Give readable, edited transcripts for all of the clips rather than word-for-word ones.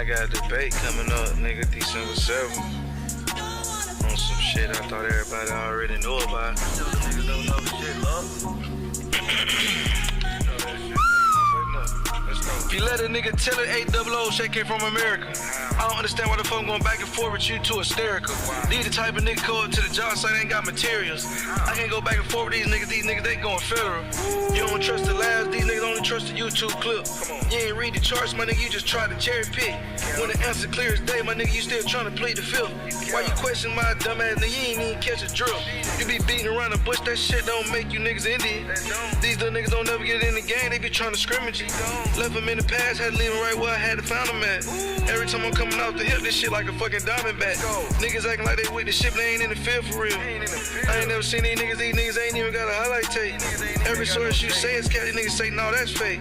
got a debate coming up, nigga, December 7th. On some shit I thought everybody already knew about. Niggas don't know shit, love. If you let a nigga tell it 800 shit came from America. I don't understand why the fuck I'm going back and forth with you too hysterical. These the type of nigga go up to the job site, ain't got materials. I can't go back and forth with these niggas they going federal. You don't trust the labs, these niggas only trust the YouTube clip. You ain't read the charts, my nigga, you just try to cherry pick. When the answer clear as day, my nigga, you still trying to plead the fifth. Why you question my dumb ass nigga, you ain't even catch a drill. You be beating around the bush, that shit don't make you niggas Indian. These little niggas don't never get in the game, they be trying to scrimmage you. Left them in the past, had to leave them right where I had to find them at. Every time I'm coming off the hip, this shit like a fucking diamond bat. Niggas acting like they with the shit, but they ain't in the field for real. I ain't never seen these niggas ain't even got a highlight tape. Every source you say is cat, these niggas say, no, that's fake.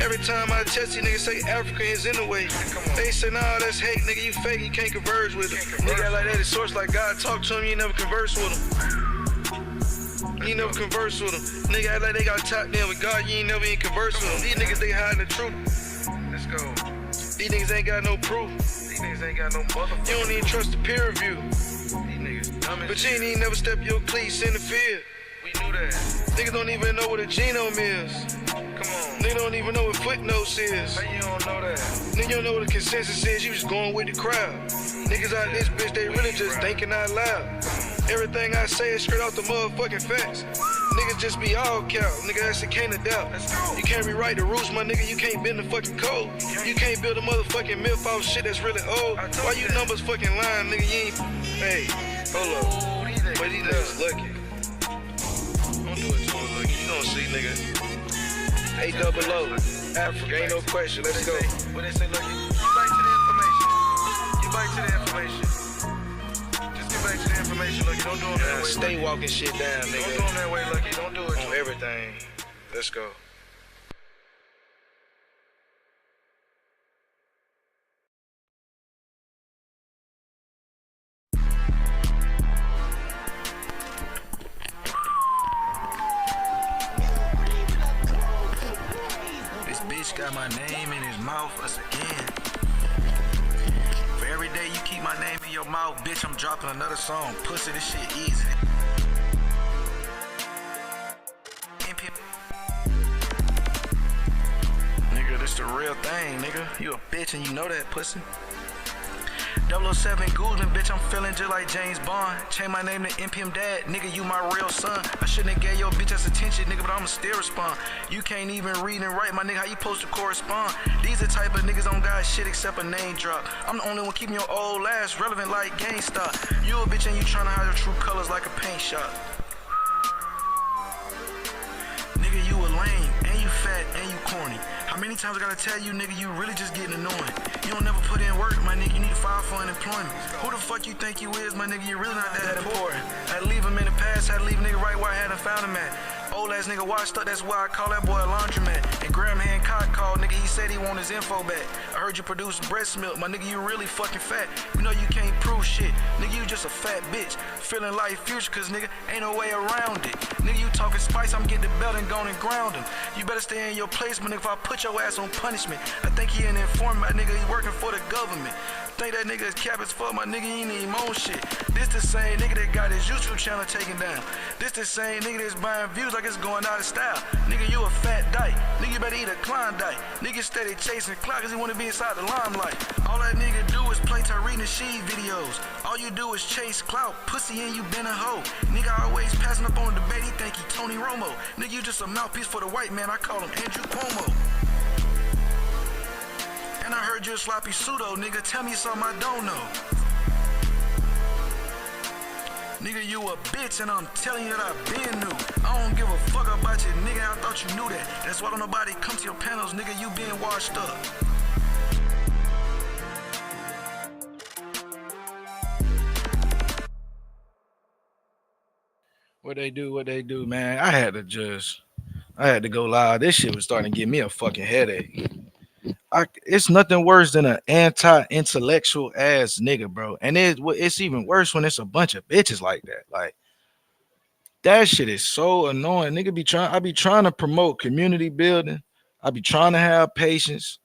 Every time I test, these niggas say Africa is in the way. They say, nah, that's hate, nigga, you fake, you can't converge with them. Nigga like that, the source like God talk to him, you never converse with him. You never converse with them. Nigga act like they got tapped in with God, you ain't never even converse with them. These niggas, they hiding the truth. Let's go. These niggas ain't got no proof. These niggas ain't got no motherfucker. You don't even trust the peer review. These niggas dumb as but you ain't even never step your cleats in the field. We knew that. Niggas don't even know what a genome is. Come on. Niggas don't even know what footnotes is. How you don't know that? Nigga, you don't know what the consensus is, you just going with the crowd. Niggas out this bitch, they really just thinking out loud. Everything I say is straight off the motherfucking facts. Niggas just be all cow, nigga, that's a can't of doubt. You can't rewrite the rules, my nigga, you can't bend the fucking code. You can't build a motherfucking myth off shit that's really old. Why you numbers fucking lying, nigga, you ain't... Hey, hold up. But these niggas lucky. Don't do it to him, lucky. You gonna see, nigga. 800, Africa, ain't no question, let's go. What they say, lucky? You bite to the information. You bite to the information. Back to the information, Lucky. Don't do them that way. Stay walking shit down, nigga. Don't do them that way, Lucky. Don't do it. On everything. Let's go. This bitch got my name in his mouth once again. Every day you keep my name in your mouth, bitch, I'm dropping another song. Pussy, this shit easy. Nigga, this the real thing, nigga. You a bitch and you know that, pussy. 007 Guzman, bitch, I'm feeling just like James Bond. Change my name to NPM Dad, nigga, you my real son. I shouldn't have gave your bitch ass attention, nigga, but I'ma still respond. You can't even read and write, my nigga, how you supposed to correspond? These the type of niggas don't got shit except a name drop. I'm the only one keeping your old ass relevant like GameStop. You a bitch and you tryna hide your true colors like a paint shop. Nigga, you a lame, and you fat, and you corny. How many times I gotta tell you, nigga, you really just getting annoying. You don't never put in work, my nigga, you need to file for unemployment. Who the fuck you think you is, my nigga, you really not that important. Had to leave him in the past, had to leave a nigga right where I hadn't found him at. Old ass nigga washed up, that's why I call that boy a laundromat. And Graham Hancock called, nigga, he said he want his info back. I heard you produce breast milk, my nigga, you really fucking fat. You know you can't prove shit, nigga, you just a fat bitch. Feeling like future, cause nigga, ain't no way around it. Nigga, you talking spice, I'm getting the belt and gone and ground him. You better stay in your place, my nigga, if I put your ass on punishment. I think he an informant, my nigga, he working for the government. Think that nigga is cap as fuck, my nigga, he ain't even on shit. This the same nigga that got his YouTube channel taken down. This the same nigga that's buying views like it's going out of style. Nigga, you a fat dyke. Nigga, you better eat a Klondike. Nigga steady chasing clock cause he wanna be inside the limelight. All that nigga do is play Tyree Nasheed videos. All you do is chase clout, pussy and you been a hoe. Nigga always passing up on the debate, he think he Tony Romo. Nigga, you just a mouthpiece for the white man, I call him Andrew Cuomo. And I heard you a sloppy pseudo, nigga, tell me something I don't know. Nigga, you a bitch and I'm telling you that I been new. I don't give a fuck about you, nigga, I thought you knew that. That's why don't nobody come to your panels, nigga, you being washed up. What they do, man, I had to go live. This shit was starting to give me a fucking headache. It's nothing worse than an anti-intellectual ass nigga, bro. And it's even worse when it's a bunch of bitches like that. Like, that shit is so annoying. Nigga I be trying to promote community building. I be trying to have patience.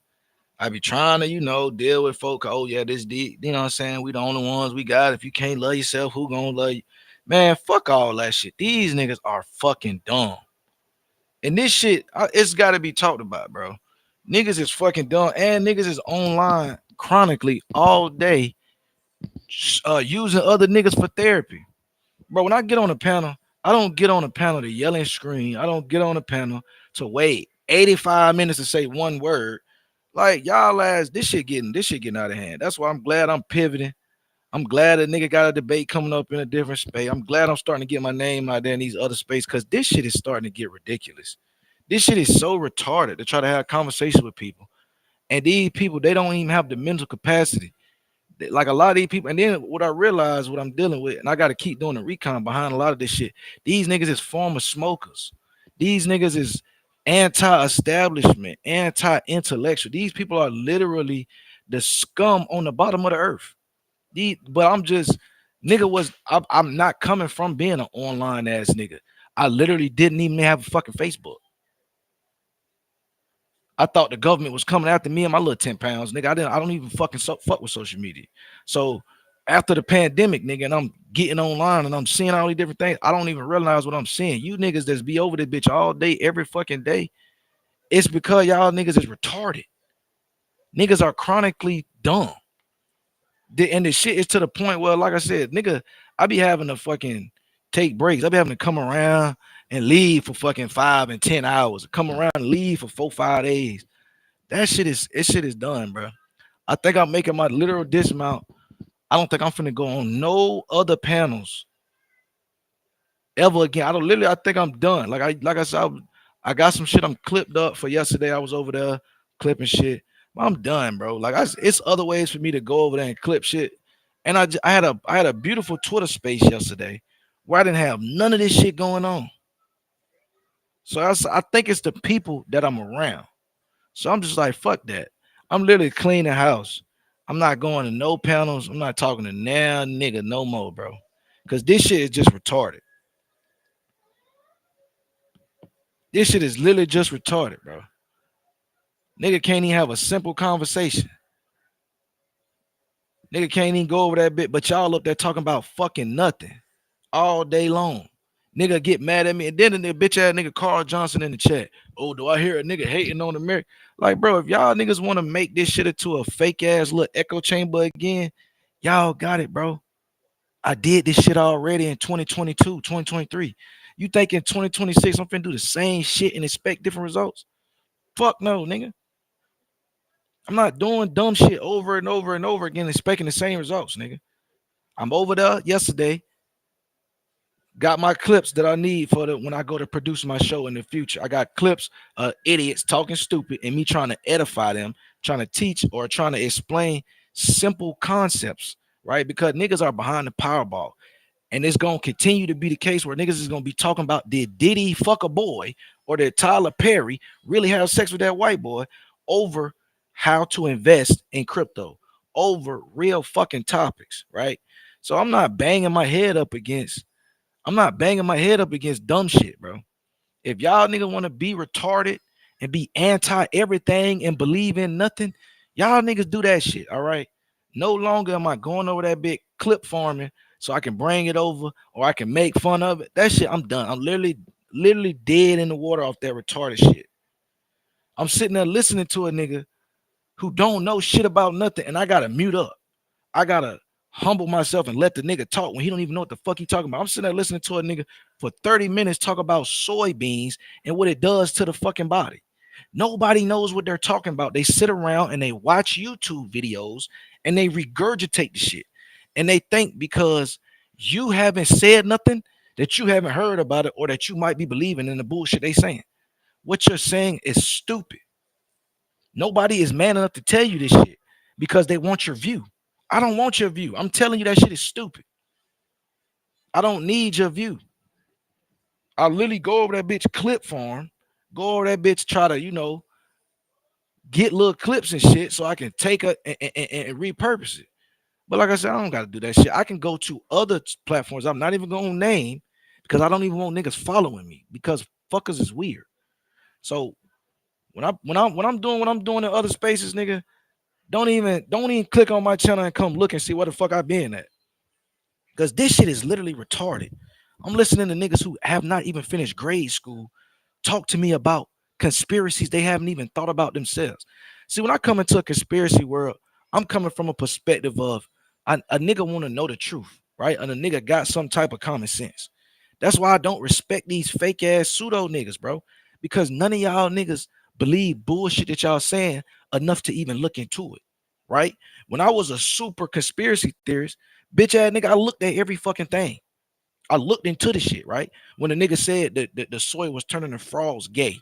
I be trying to, deal with folk. Oh yeah, this deep. You know what I'm saying? We the only ones we got. If you can't love yourself, who gonna love you? Man, fuck all that shit. These niggas are fucking dumb. And this shit, it's got to be talked about, bro. Niggas is fucking dumb, and niggas is online chronically all day, using other niggas for therapy, bro. When I get on a panel, I don't get on a panel to yell and scream. I don't get on a panel to wait 85 minutes to say one word. Like y'all ass, this shit getting out of hand. That's why I'm glad I'm pivoting. I'm glad a nigga got a debate coming up in a different space. I'm glad I'm starting to get my name out there in these other spaces because this shit is starting to get ridiculous. This shit is so retarded to try to have conversations with people. And these people, they don't even have the mental capacity. Like a lot of these people, and then what I realize, what I'm dealing with, and I got to keep doing the recon behind a lot of this shit. These niggas is former smokers. These niggas is anti-establishment, anti-intellectual. These people are literally the scum on the bottom of the earth. But I'm just I'm not coming from being an online ass nigga. I literally didn't even have a fucking Facebook. I thought the government was coming after me and my little 10 pounds, nigga. I don't even fucking fuck with social media. So after the pandemic, nigga, and I'm getting online and I'm seeing all these different things, I don't even realize what I'm seeing. You niggas that's be over this bitch all day, every fucking day, it's because y'all niggas is retarded. Niggas are chronically dumb. And the shit is to the point where, like I said, nigga, I be having to fucking take breaks. I be having to come around and leave for fucking 5 and 10 hours. Come around and leave for 4, 5 days. Shit is done, bro. I think I'm making my literal dismount. I don't think I'm finna go on no other panels ever again. I think I'm done. Like I said, I got some shit I'm clipped up for yesterday. I was over there clipping shit. I'm done, bro. It's other ways for me to go over there and clip shit. And I had a beautiful Twitter space yesterday where I didn't have none of this shit going on. So I think it's the people that I'm around. So I'm just like, fuck that. I'm literally cleaning house. I'm not going to no panels. I'm not talking to now nigga no more, bro. Cause this shit is just retarded. This shit is literally just retarded, bro. Nigga can't even have a simple conversation. Nigga can't even go over that bit, but y'all up there talking about fucking nothing all day long. Nigga get mad at me, and then the bitch ass nigga Carl Johnson in the chat. Oh, do I hear a nigga hating on America? Like, bro, if y'all niggas want to make this shit into a fake ass little echo chamber again, y'all got it, bro. I did this shit already in 2022, 2023. You think in 2026 I'm finna do the same shit and expect different results? Fuck no, nigga. I'm not doing dumb shit over and over and over again expecting the same results, nigga. I'm over there yesterday. Got my clips that I need for when I go to produce my show in the future. I got clips of idiots talking stupid and me trying to edify them, trying to teach or trying to explain simple concepts, right? Because niggas are behind the Powerball. And it's gonna continue to be the case where niggas is gonna be talking about did Diddy fuck a boy or did Tyler Perry really have sex with that white boy over how to invest in crypto, over real fucking topics, right? So I'm not banging my head up against dumb shit, bro. If y'all niggas want to be retarded and be anti everything and believe in nothing, y'all niggas do that shit, all right? No longer am I going over that big clip farming so I can bring it over or I can make fun of it. That shit, I'm done. I'm literally dead in the water off that retarded shit. I'm sitting there listening to a nigga who don't know shit about nothing, and I gotta mute up. I gotta humble myself and let the nigga talk when he don't even know what the fuck he talking about. I'm sitting there listening to a nigga for 30 minutes talk about soybeans and what it does to the fucking body. Nobody knows what they're talking about. They sit around and they watch YouTube videos and they regurgitate the shit. And they think because you haven't said nothing that you haven't heard about it or that you might be believing in the bullshit they saying. What you're saying is stupid. Nobody is man enough to tell you this shit because they want your view. I don't want your view. I'm telling you that shit is stupid. I don't need your view. I literally go over that bitch clip farm, go over that bitch, try to, get little clips and shit so I can take it and repurpose it. But like I said, I don't got to do that shit. I can go to other platforms I'm not even going to name because I don't even want niggas following me because fuckers is weird. So When I'm doing what I'm doing in other spaces, nigga, don't even click on my channel and come look and see what the fuck I been at. Cause this shit is literally retarded. I'm listening to niggas who have not even finished grade school talk to me about conspiracies they haven't even thought about themselves. See, when I come into a conspiracy world, I'm coming from a perspective of a nigga want to know the truth, right? And a nigga got some type of common sense. That's why I don't respect these fake ass pseudo niggas, bro. Because none of y'all niggas believe bullshit that y'all saying enough to even look into it, right? When I was a super conspiracy theorist, bitch ass nigga, I looked at every fucking thing. I looked into the shit, right? When the nigga said that the soy was turning the frogs gay,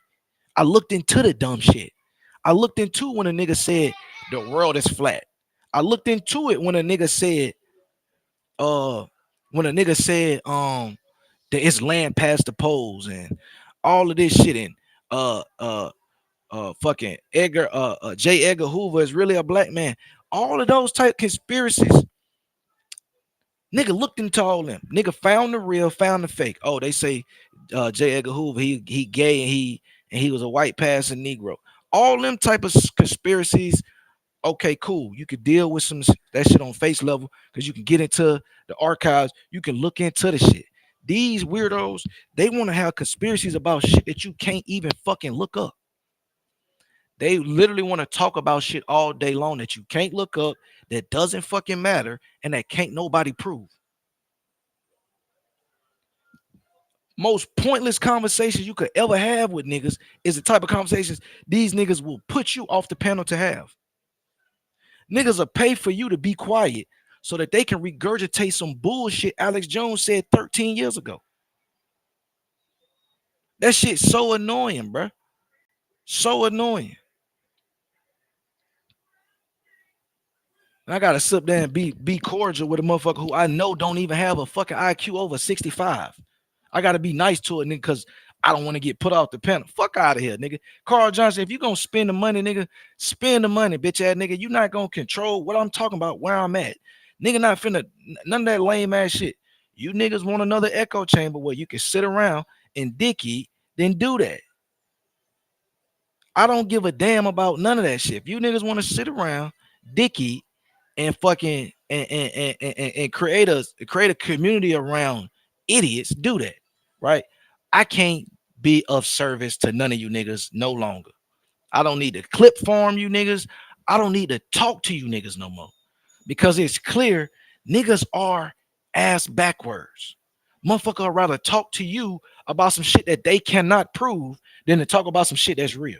I looked into the dumb shit. I looked into when a nigga said the world is flat. I looked into it uh when a nigga said that it's land past the poles and all of this shit and fucking J. Edgar Hoover is really a black man. All of those type conspiracies. Nigga looked into all them. Nigga found the real, found the fake. Oh, they say J. Edgar Hoover, he gay and he was a white passing Negro. All them type of conspiracies. Okay, cool. You could deal with some that shit on face level because you can get into the archives. You can look into the shit. These weirdos, they want to have conspiracies about shit that you can't even fucking look up. They literally want to talk about shit all day long that you can't look up, that doesn't fucking matter, and that can't nobody prove. Most pointless conversations you could ever have with niggas is the type of conversations these niggas will put you off the panel to have. Niggas will pay for you to be quiet so that they can regurgitate some bullshit Alex Jones said 13 years ago. That shit's so annoying, bruh. So annoying. And I gotta sit there and be cordial with a motherfucker who I know don't even have a fucking IQ over 65. I gotta be nice to it, nigga, because I don't want to get put off the panel. Fuck out of here, nigga. Carl Johnson, if you gonna spend the money, nigga, spend the money, bitch ass nigga. You not gonna control what I'm talking about, where I'm at. Nigga not finna none of that lame ass shit. You niggas want another echo chamber where you can sit around and dicky, then do that. I don't give a damn about none of that shit. If you niggas want to sit around, dicky, and fucking and create a community around idiots, do that, right? I can't be of service to none of you niggas no longer. I don't need to clip farm you niggas. I don't need to talk to you niggas no more because it's clear niggas are ass backwards. Motherfucker would rather talk to you about some shit that they cannot prove than to talk about some shit that's real.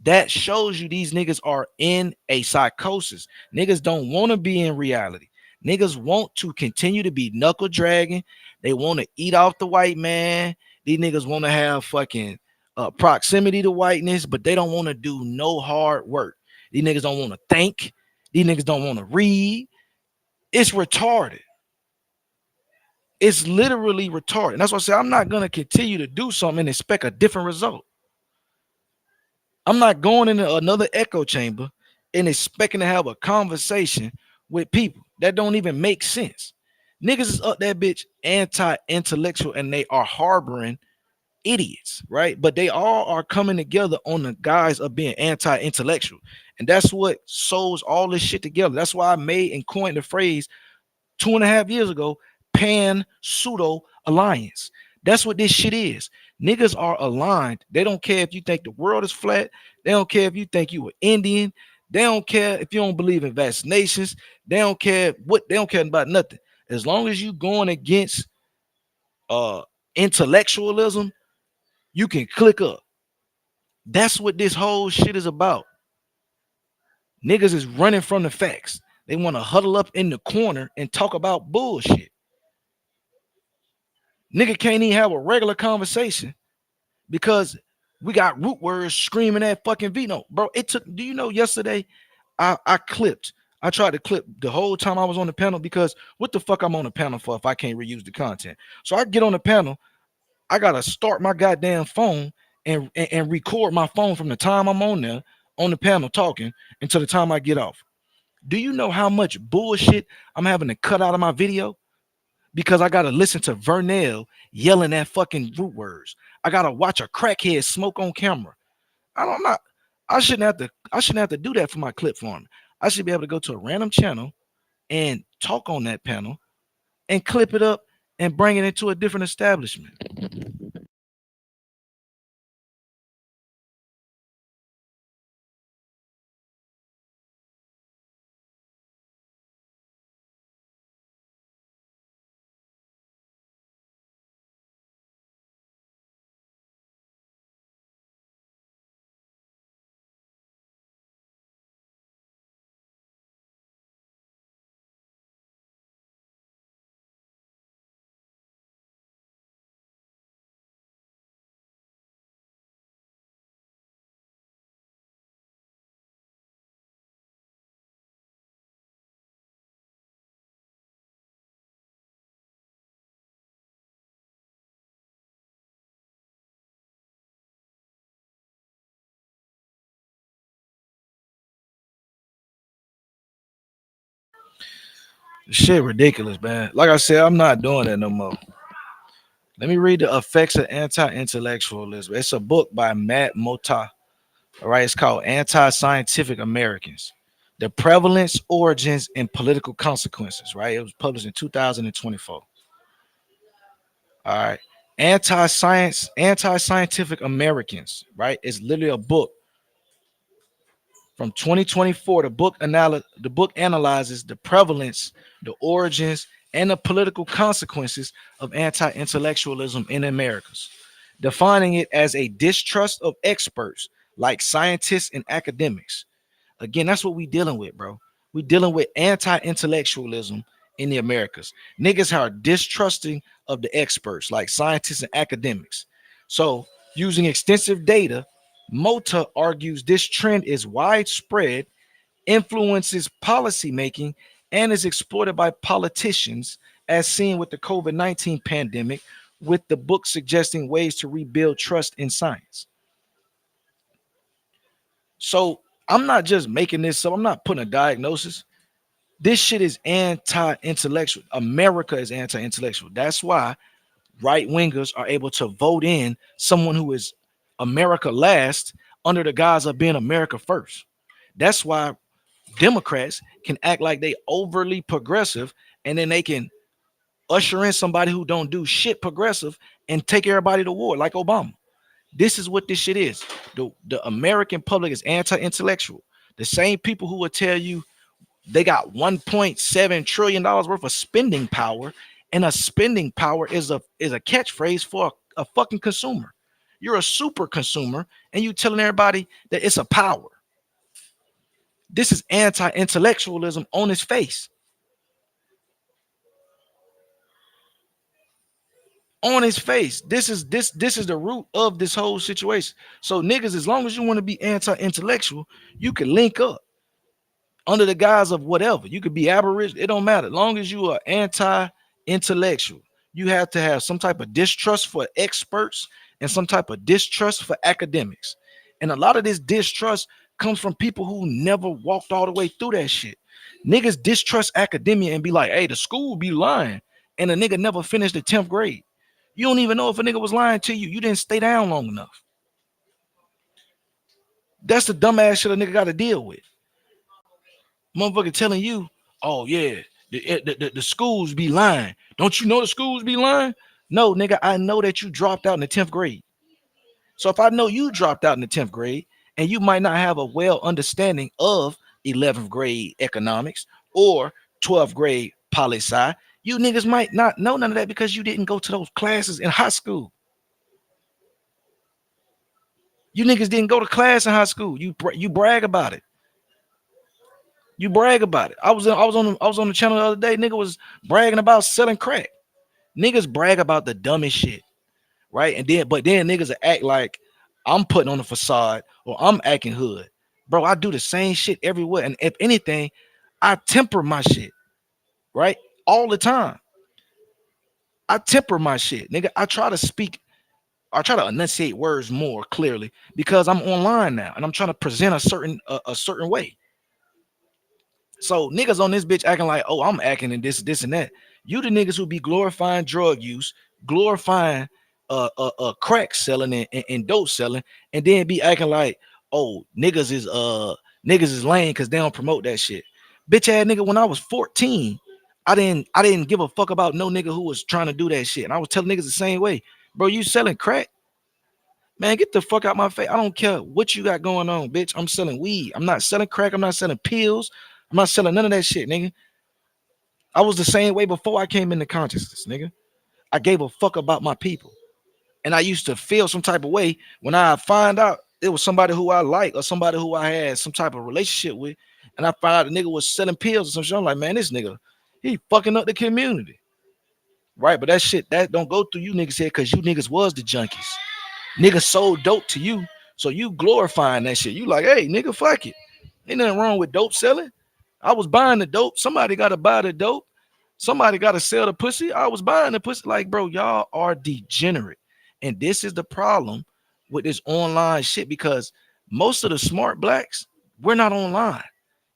That shows you these niggas are in a psychosis. Niggas don't want to be in reality. Niggas want to continue to be knuckle dragging. They want to eat off the white man. These niggas want to have fucking proximity to whiteness, but they don't want to do no hard work. These niggas don't want to think. These niggas don't want to read. It's retarded. It's literally retarded. And that's why I say I'm not gonna continue to do something and expect a different result. I'm not going into another echo chamber and expecting to have a conversation with people that don't even make sense. Niggas is up that bitch anti-intellectual and they are harboring idiots, right? But they all are coming together on the guise of being anti-intellectual. And that's what sews all this shit together. That's why I made and coined the phrase 2.5 years ago, pan pseudo alliance. That's what this shit is. Niggas are aligned. They don't care if you think the world is flat. They don't care if you think you were Indian. They don't care if you don't believe in vaccinations. They don't care about nothing. As long as you going against uh intellectualism, you can click up. That's what this whole shit is about. Niggas is running from the facts. They want to huddle up in the corner and talk about bullshit. Nigga can't even have a regular conversation because we got root words screaming at fucking Vino. Bro, it took, do you know yesterday I tried to clip the whole time I was on the panel because what the fuck I'm on the panel for if I can't reuse the content? So I get on the panel, I gotta start my goddamn phone and record my phone from the time I'm on there on the panel talking until the time I get off. Do you know how much bullshit I'm having to cut out of my video? Because I gotta listen to Vernell yelling at fucking root words. I gotta watch a crackhead smoke on camera. I'm not. I shouldn't have to do that for my clip farm. I should be able to go to a random channel and talk on that panel and clip it up and bring it into a different establishment. Shit ridiculous, man. Like I said, I'm not doing that no more. Let me read the effects of anti-intellectualism. It's a book by Matt Mota. All right, it's called Anti-Scientific Americans: The Prevalence, Origins, and Political Consequences. Right, it was published in 2024. All right, anti-scientific Americans. Right, it's literally a book from 2024. The book analyzes the prevalence, the origins, and the political consequences of anti-intellectualism in Americas, defining it as a distrust of experts like scientists and academics. Again, that's what we dealing with, bro. We dealing with anti-intellectualism in the Americas. Niggas are distrusting of the experts like scientists and academics. So, using extensive data, Mota argues this trend is widespread, influences policymaking, and is exploited by politicians, as seen with the COVID-19 pandemic, with the book suggesting ways to rebuild trust in science. So I'm not just making this up. I'm not putting a diagnosis. This shit is anti-intellectual. America is anti-intellectual. That's why right wingers are able to vote in someone who is America last under the guise of being America first. That's why Democrats can act like they overly progressive and then they can usher in somebody who don't do shit progressive and take everybody to war like Obama. This is what this shit is. The American public is anti-intellectual. The same people who will tell you they got 1.7 trillion dollars worth of spending power, and a spending power is a catchphrase for a fucking consumer. You're a super consumer, and you telling everybody that it's a power. This is anti-intellectualism on its face. On his face. This is the root of this whole situation. So niggas, as long as you want to be anti-intellectual, you can link up under the guise of whatever. You could be aboriginal. It don't matter. As long as you are anti-intellectual, you have to have some type of distrust for experts and some type of distrust for academics. And a lot of this distrust comes from people who never walked all the way through that shit. Niggas distrust academia and be like, hey, the school be lying. And a nigga never finished the 10th grade. You don't even know if a nigga was lying to you. You didn't stay down long enough. That's the dumbass shit a nigga got to deal with. Motherfucker telling you, oh yeah, the schools be lying. Don't you know the schools be lying? No, nigga, I know that you dropped out in the 10th grade. So if I know you dropped out in the 10th grade and you might not have a well understanding of 11th grade economics or 12th grade poli sci, you niggas might not know none of that because you didn't go to those classes in high school. You niggas didn't go to class in high school. You brag about it. You brag about it. I was on the channel the other day. Nigga was bragging about selling crack. Niggas brag about the dumbest shit, right? And then niggas act like I'm putting on a facade or I'm acting hood. Bro, I do the same shit everywhere. And if anything, I temper my shit, right? All the time. I temper my shit. Nigga, I try to enunciate words more clearly because I'm online now and I'm trying to present a certain way. So niggas on this bitch acting like, oh, I'm acting in this and that. You the niggas who be glorifying drug use, glorifying crack selling and dope selling, and then be acting like, oh, niggas is lame because they don't promote that shit. Bitch ass nigga, when I was 14, I didn't give a fuck about no nigga who was trying to do that shit. And I was telling niggas the same way, bro, you selling crack? Man, get the fuck out my face. I don't care what you got going on, bitch. I'm selling weed. I'm not selling crack. I'm not selling pills. I'm not selling none of that shit, nigga. I was the same way before I came into consciousness, nigga. I gave a fuck about my people. And I used to feel some type of way when I find out it was somebody who I like or somebody who I had some type of relationship with. And I found out the nigga was selling pills or some shit. I'm like, man, this nigga, he fucking up the community. Right? But that shit, that don't go through you niggas here because you niggas was the junkies. Niggas sold dope to you. So you glorifying that shit. You like, hey, nigga, fuck it. Ain't nothing wrong with dope selling. I was buying the dope. Somebody got to buy the dope. Somebody got to sell the pussy. I was buying the pussy. Like, bro, y'all are degenerate. And this is the problem with this online shit because most of the smart blacks, we're not online.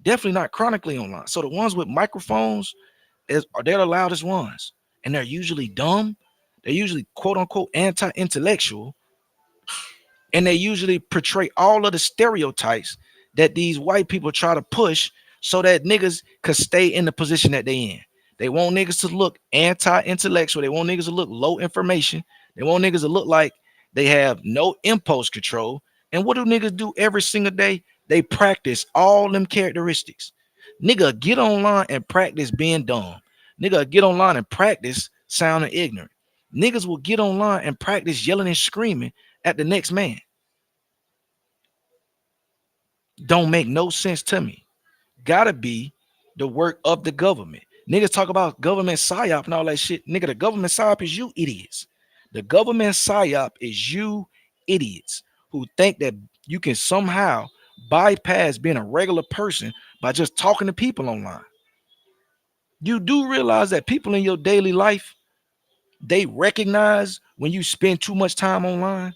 Definitely not chronically online. So the ones with microphones they're the loudest ones. And they're usually dumb. They're usually quote unquote anti-intellectual, and they usually portray all of the stereotypes that these white people try to push so that niggas could stay in the position that they in. They want niggas to look anti-intellectual. They want niggas to look low information. They want niggas to look like they have no impulse control. And what do niggas do every single day? They practice all them characteristics. Nigga, get online and practice being dumb. Nigga, get online and practice sounding ignorant. Niggas will get online and practice yelling and screaming at the next man. Don't make no sense to me. Gotta be the work of the government. Niggas talk about government psyop and all that shit. Nigga, the government psyop is you idiots. The government psyop is you idiots who think that you can somehow bypass being a regular person by just talking to people online. You do realize that people in your daily life, they recognize when you spend too much time online,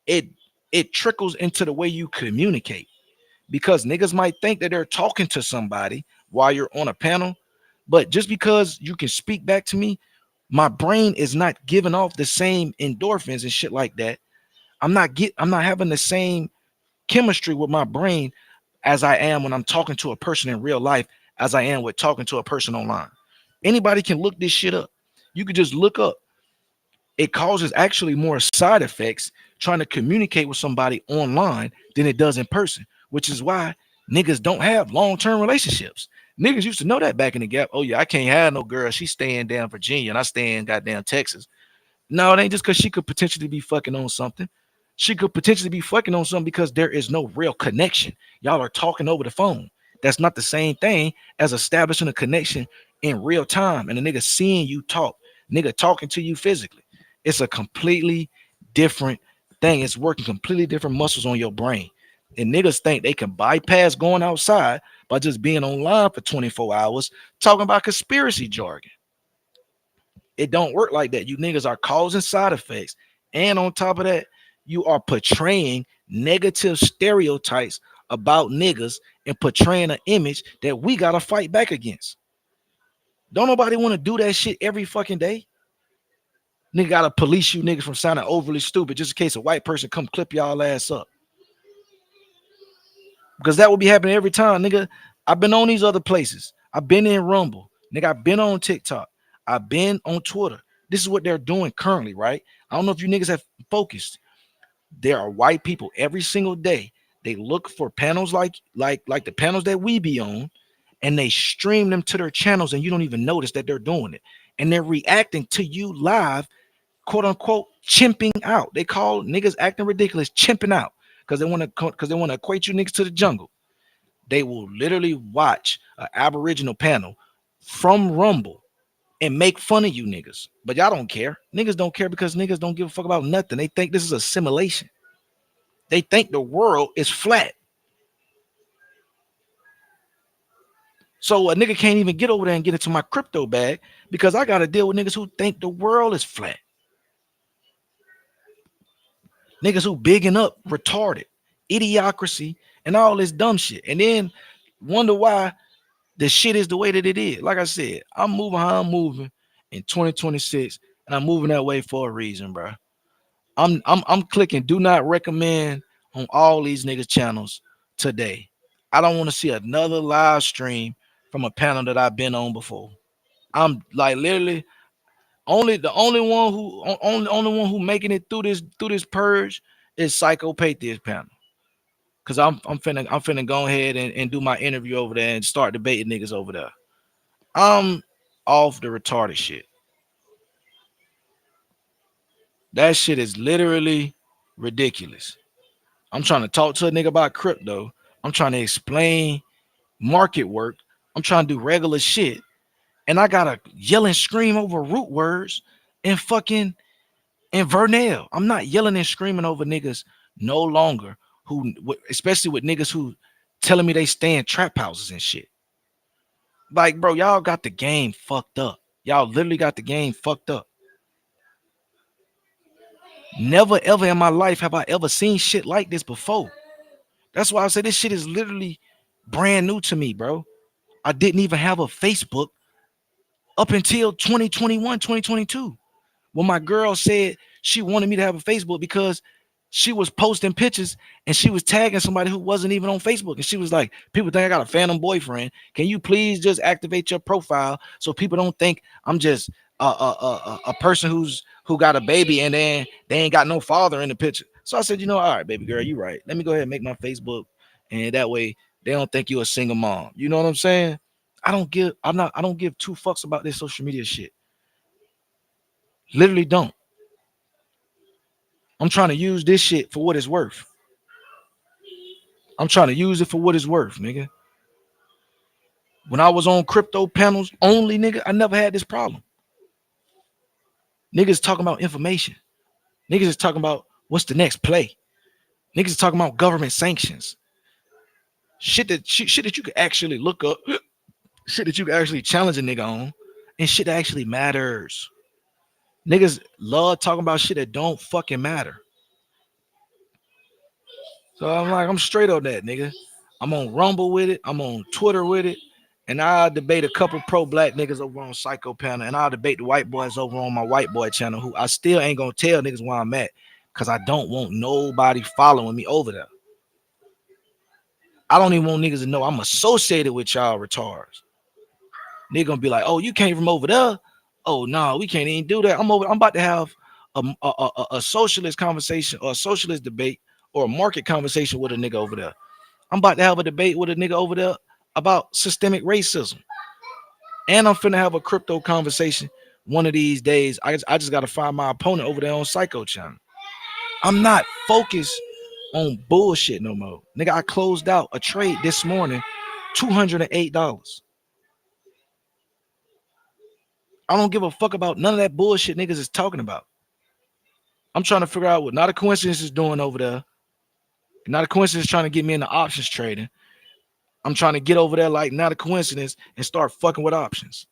it it trickles into the way you communicate because niggas might think that they're talking to somebody while you're on a panel, but just because you can speak back to me, my brain is not giving off the same endorphins and shit like that. I'm not having the same chemistry with my brain as I am when I'm talking to a person in real life as I am with talking to a person online. Anybody can look this shit up. You could just look up. It causes actually more side effects trying to communicate with somebody online than it does in person, which is why niggas don't have long-term relationships. Niggas used to know that back in the gap. Oh yeah, I can't have no girl. She's staying down Virginia and I stay in goddamn Texas. No, it ain't just because she could potentially be fucking on something. She could potentially be fucking on something because there is no real connection. Y'all are talking over the phone. That's not the same thing as establishing a connection in real time and a nigga seeing you talk, nigga talking to you physically. It's a completely different thing. It's working completely different muscles on your brain. And niggas think they can bypass going outside by just being online for 24 hours talking about conspiracy jargon. It don't work like that. You niggas are causing side effects. And on top of that, you are portraying negative stereotypes about niggas and portraying an image that we gotta fight back against. Don't nobody want to do that shit every fucking day. Nigga gotta police you niggas from sounding overly stupid just in case a white person come clip y'all ass up. Because that will be happening every time, nigga. I've been on these other places. I've been in Rumble. Nigga, I've been on TikTok. I've been on Twitter. This is what they're doing currently, right? I don't know if you niggas have focused. There are white people every single day. They look for panels like the panels that we be on, and they stream them to their channels, and you don't even notice that they're doing it. And they're reacting to you live, quote unquote, chimping out. They call niggas acting ridiculous, chimping out, because they want to equate you niggas to the jungle. They will literally watch an Aboriginal panel from Rumble and make fun of you niggas. But y'all don't care. Niggas don't care because niggas don't give a fuck about nothing. They think this is a simulation. They think the world is flat. So a nigga can't even get over there and get into my crypto bag because I got to deal with niggas who think the world is flat. Niggas who bigging up retarded, idiocracy, and all this dumb shit. And then wonder why the shit is the way that it is. Like I said, I'm moving how I'm moving in 2026, and I'm moving that way for a reason, bro. I'm clicking do not recommend on all these niggas channels today. I don't want to see another live stream from a panel that I've been on before. I'm like literally only one who only one who making it through this purge is Psychopathist panel. Cause I'm finna go ahead and do my interview over there and start debating niggas over there. I'm off the retarded shit. That shit is literally ridiculous. I'm trying to talk to a nigga about crypto. I'm trying to explain market work. I'm trying to do regular shit. And I gotta yell and scream over root words and fucking and Vernell. I'm not yelling and screaming over niggas no longer who, especially with niggas who telling me they stay in trap houses and shit. Like, bro, y'all got the game fucked up. Y'all literally got the game fucked up. Never ever in my life have I ever seen shit like this before. That's why I say this shit is literally brand new to me, bro. I didn't even have a Facebook up until 2021, 2022. When my girl said she wanted me to have a Facebook because she was posting pictures and she was tagging somebody who wasn't even on Facebook. And she was like, people think I got a phantom boyfriend. Can you please just activate your profile so people don't think I'm just a person who got a baby and then they ain't got no father in the picture. So I said, you know, all right, baby girl, you right. Let me go ahead and make my Facebook. And that way they don't think you're a single mom. You know what I'm saying? I don't give two fucks about this social media shit. Literally don't. I'm trying to use this shit for what it's worth. I'm trying to use it for what it's worth, nigga. When I was on crypto panels only, nigga, I never had this problem. Niggas talking about information. Niggas is talking about what's the next play. Niggas is talking about government sanctions. Shit that you could actually look up. Shit that you could actually challenge a nigga on. And shit that actually matters. Niggas love talking about shit that don't fucking matter. So I'm like, I'm straight on that, nigga. I'm on Rumble with it. I'm on Twitter with it. And I'll debate a couple pro-black niggas over on Psycho Panel. And I'll debate the white boys over on my white boy channel, who I still ain't gonna tell niggas where I'm at. Cause I don't want nobody following me over there. I don't even want niggas to know I'm associated with y'all retards. Nigga gonna be like, oh, you came from over there. Oh no, we can't even do that. I'm about to have a socialist conversation or a socialist debate or a market conversation with a nigga over there. I'm about to have a debate with a nigga over there about systemic racism. And I'm finna have a crypto conversation one of these days. I just gotta find my opponent over there on Psycho Channel. I'm not focused on bullshit no more. Nigga, I closed out a trade this morning, $208. I don't give a fuck about none of that bullshit niggas is talking about. I'm trying to figure out what Not a Coincidence is doing over there. Not a Coincidence is trying to get me into options trading. I'm trying to get over there like Not a Coincidence and start fucking with options.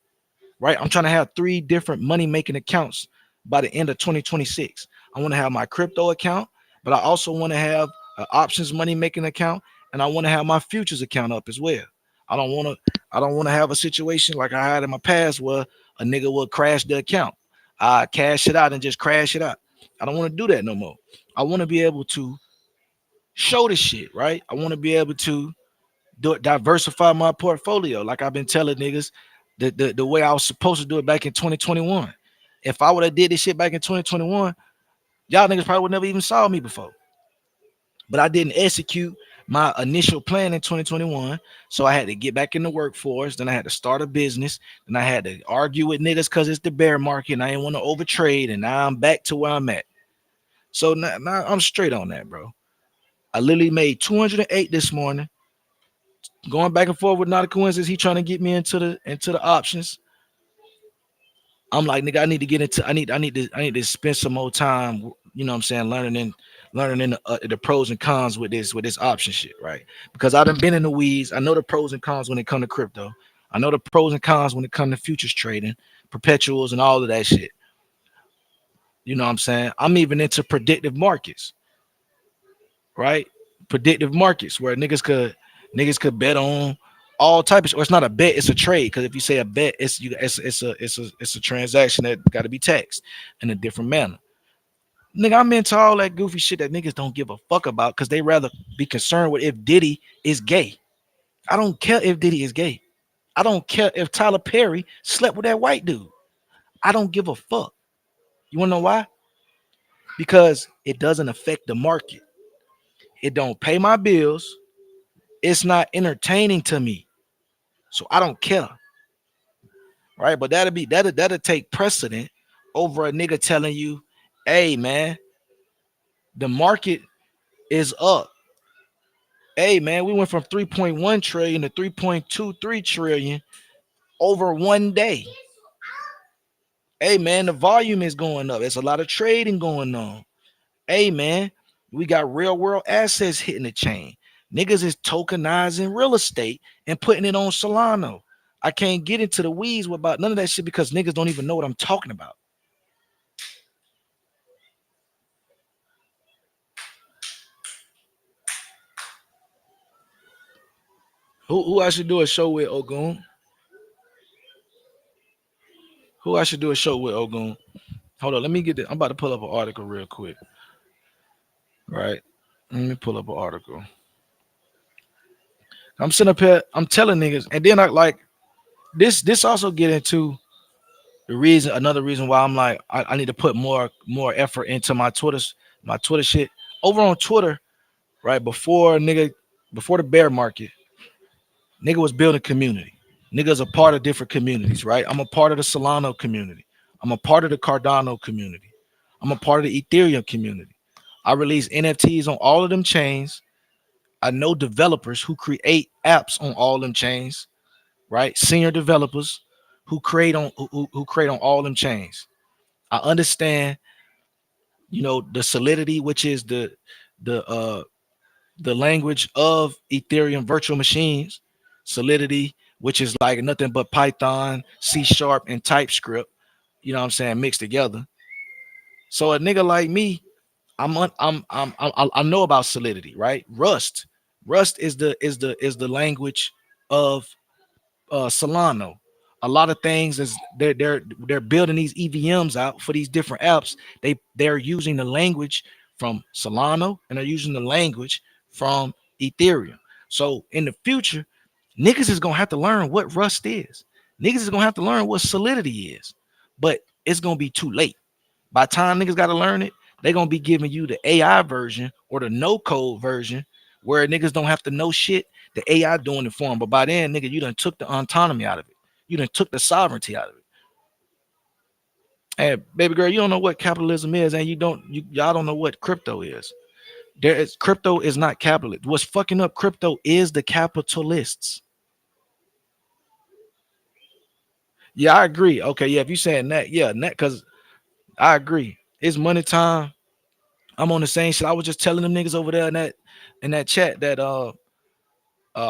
Right? I'm trying to have 3 different money making accounts by the end of 2026. I want to have my crypto account, but I also want to have an options money making account, and I want to have my futures account up as well. I don't want to have a situation like I had in my past where a nigga will crash the account. I cash it out and just crash it out. I don't want to do that no more. I want to be able to show the shit, right? I want to be able to diversify my portfolio, like I've been telling niggas the way I was supposed to do it back in 2021. If I would have did this shit back in 2021, y'all niggas probably would never even saw me before. But I didn't execute my initial plan in 2021, so I had to get back in the workforce. Then I had to start a business. Then I had to argue with niggas because it's the bear market and I didn't want to overtrade. And now I'm back to where I'm at. So now I'm straight on that, bro. I literally made 208 this morning. Going back and forth with Not a Coincidence. He trying to get me into the options. I'm like, nigga, I need to get into. I need to spend some more time. You know what I'm saying, learning the pros and cons with this option shit, right? Because I done been in the weeds. I know the pros and cons when it come to crypto. I know the pros and cons when it come to futures trading, perpetuals, and all of that shit. You know what I'm saying? I'm even into predictive markets, right? Predictive markets where niggas could bet on all types. Or it's not a bet, it's a trade. Because if you say a bet, it's a transaction that got to be taxed in a different manner. Nigga, I'm into all that goofy shit that niggas don't give a fuck about because they rather be concerned with if Diddy is gay. I don't care if Diddy is gay. I don't care if Tyler Perry slept with that white dude. I don't give a fuck. You wanna know why? Because it doesn't affect the market. It don't pay my bills. It's not entertaining to me. So I don't care. Right? But that'll take precedent over a nigga telling you, hey man, the market is up. Hey man, we went from 3.1 trillion to 3.23 trillion over one day. Hey man, the volume is going up. There's a lot of trading going on. Hey man, we got real world assets hitting the chain. Niggas is tokenizing real estate and putting it on Solano. I can't get into the weeds about none of that shit because niggas don't even know what I'm talking about. Who I should do a show with, Ogun? Who I should do a show with, Ogun? Hold on, let me get it. I'm about to pull up an article real quick. Right? Let me pull up an article. I'm sitting up here, I'm telling niggas, and then I like this also get into the reason, another reason why I'm like, I need to put more effort into my Twitter shit. Over on Twitter, right, before the bear market, nigga was building community. Niggas a part of different communities, right? I'm a part of the Solano community. I'm a part of the Cardano community. I'm a part of the Ethereum community. I release NFTs on all of them chains. I know developers who create apps on all them chains, right? Senior developers who create on all them chains. I understand, the solidity, which is the uh the language of Ethereum virtual machines, solidity, which is like nothing but Python, C sharp, and TypeScript, you know what I'm saying, mixed together. So a nigga like me, I know about solidity, right? Rust is the language of Solano. A lot of things is they're building these EVMs out for these different apps. They're using the language from Solano and they're using the language from Ethereum. So in the future, niggas is gonna have to learn what Rust is. Niggas is gonna have to learn what Solidity is, but it's gonna be too late. By the time niggas gotta learn it, they're gonna be giving you the AI version or the no code version where niggas don't have to know shit. The AI doing it for them. But by then, nigga, you done took the autonomy out of it. You done took the sovereignty out of it. And baby girl, you don't know what capitalism is, and y'all don't know what crypto is. Crypto is not capitalist. What's fucking up crypto is the capitalists. Yeah, I agree. Okay, yeah, if you saying that, yeah, that because I agree. It's money time. I'm on the same shit. I was just telling them niggas over there in that chat that I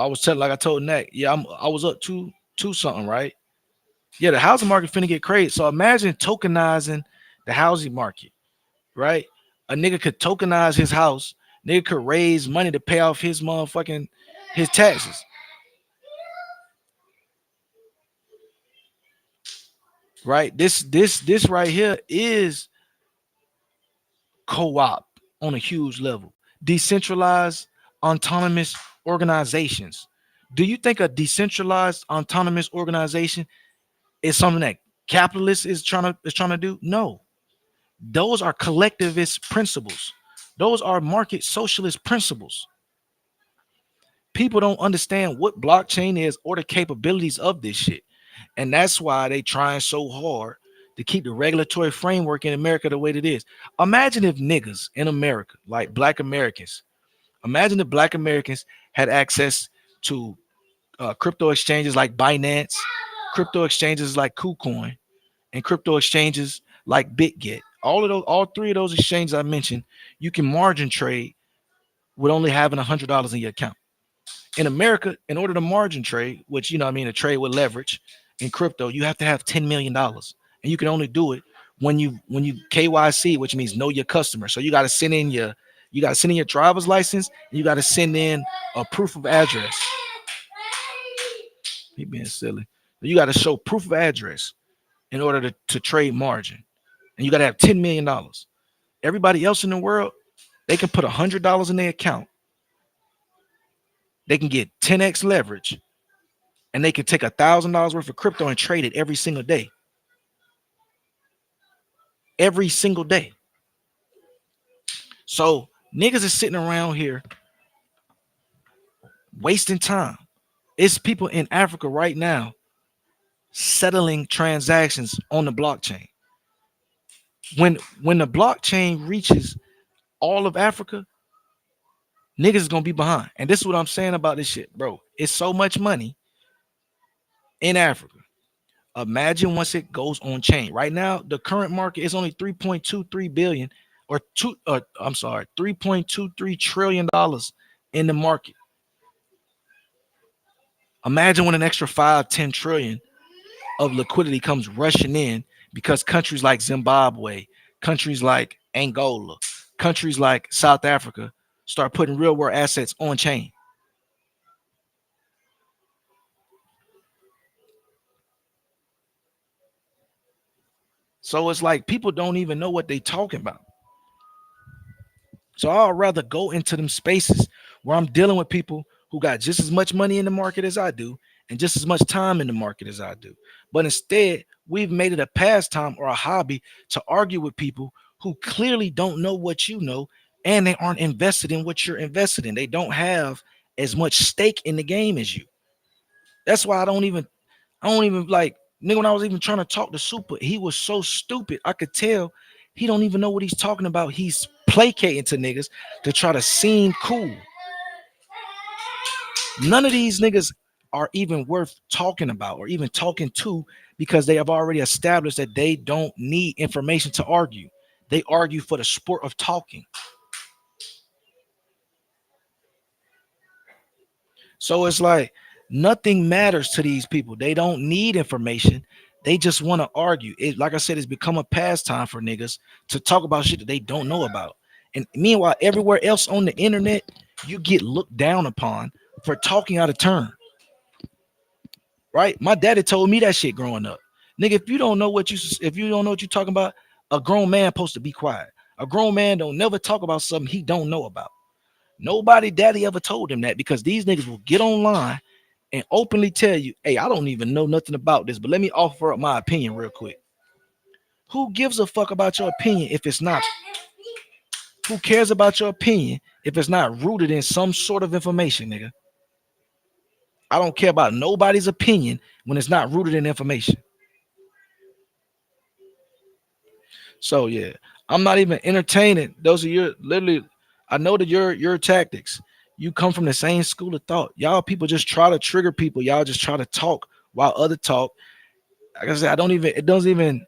was telling, like I told Nat, yeah, I was up to something, right? Yeah, the housing market finna get crazy. So imagine tokenizing the housing market, right? A nigga could tokenize his house. Nigga could raise money to pay off his motherfucking his taxes, right? This right here is co-op on a huge level. Decentralized autonomous organizations. Do you think a decentralized autonomous organization is something that capitalists is trying to do? No. Those are collectivist principles. Those are market socialist principles. People don't understand what blockchain is or the capabilities of this shit. And that's why they trying so hard to keep the regulatory framework in America the way it is. Imagine if niggas in America, like black Americans, imagine if black Americans had access to crypto exchanges like Binance, crypto exchanges like KuCoin, and crypto exchanges like BitGet. All three of those exchanges I mentioned, you can margin trade with only having $100 in your account. In America, in order to margin trade, which you know what I mean, a trade with leverage in crypto, you have to have $10 million, and you can only do it when you KYC, which means know your customer. So you got to send in your driver's license, and you got to send in a proof of address. He being silly. You got to show proof of address in order to trade margin, and you got to have $10 million. Everybody else in the world, they can put $100 in their account. They can get 10x leverage, and they can take $1,000 worth of crypto and trade it every single day. Every single day. So niggas is sitting around here wasting time. It's people in Africa right now settling transactions on the blockchain. When the blockchain reaches all of Africa, niggas is gonna be behind. And this is what I'm saying about this shit, bro. It's so much money in Africa. Imagine once it goes on chain. Right now, the current market is only 3.23 billion or two. I'm sorry, 3.23 trillion dollars in the market. Imagine when an extra 5-10 trillion of liquidity comes rushing in because countries like Zimbabwe, countries like Angola, countries like South Africa start putting real world assets on chain. So it's like people don't even know what they talking about. So I'd rather go into them spaces where I'm dealing with people who got just as much money in the market as I do and just as much time in the market as I do. But instead, we've made it a pastime or a hobby to argue with people who clearly don't know what you know and they aren't invested in what you're invested in. They don't have as much stake in the game as you. That's why I don't even like nigga when I was even trying to talk to Super, he was so stupid. I could tell he don't even know what he's talking about. He's placating to niggas to try to seem cool. None of these niggas are even worth talking about or even talking to because they have already established that they don't need information to argue. They argue for the sport of talking. So it's like nothing matters to these people. They don't need information. They just want to argue. It, like I said, it's become a pastime for niggas to talk about shit that they don't know about. And meanwhile, everywhere else on the internet, you get looked down upon for talking out of turn. Right? My daddy told me that shit growing up. Nigga, if you don't know what you're talking about, a grown man supposed to be quiet. A grown man don't never talk about something he don't know about. Nobody daddy ever told him that because these niggas will get online and openly tell you, hey, I don't even know nothing about this, but let me offer up my opinion real quick. Who gives a fuck about your opinion if it's not? Who cares about your opinion if it's not rooted in some sort of information, nigga? I don't care about nobody's opinion when it's not rooted in information. So yeah, I'm not even entertaining. Those are your literally. I know that your tactics. You come from the same school of thought. Y'all people just try to trigger people. Y'all just try to talk while other talk. Like I said, I don't even. It doesn't even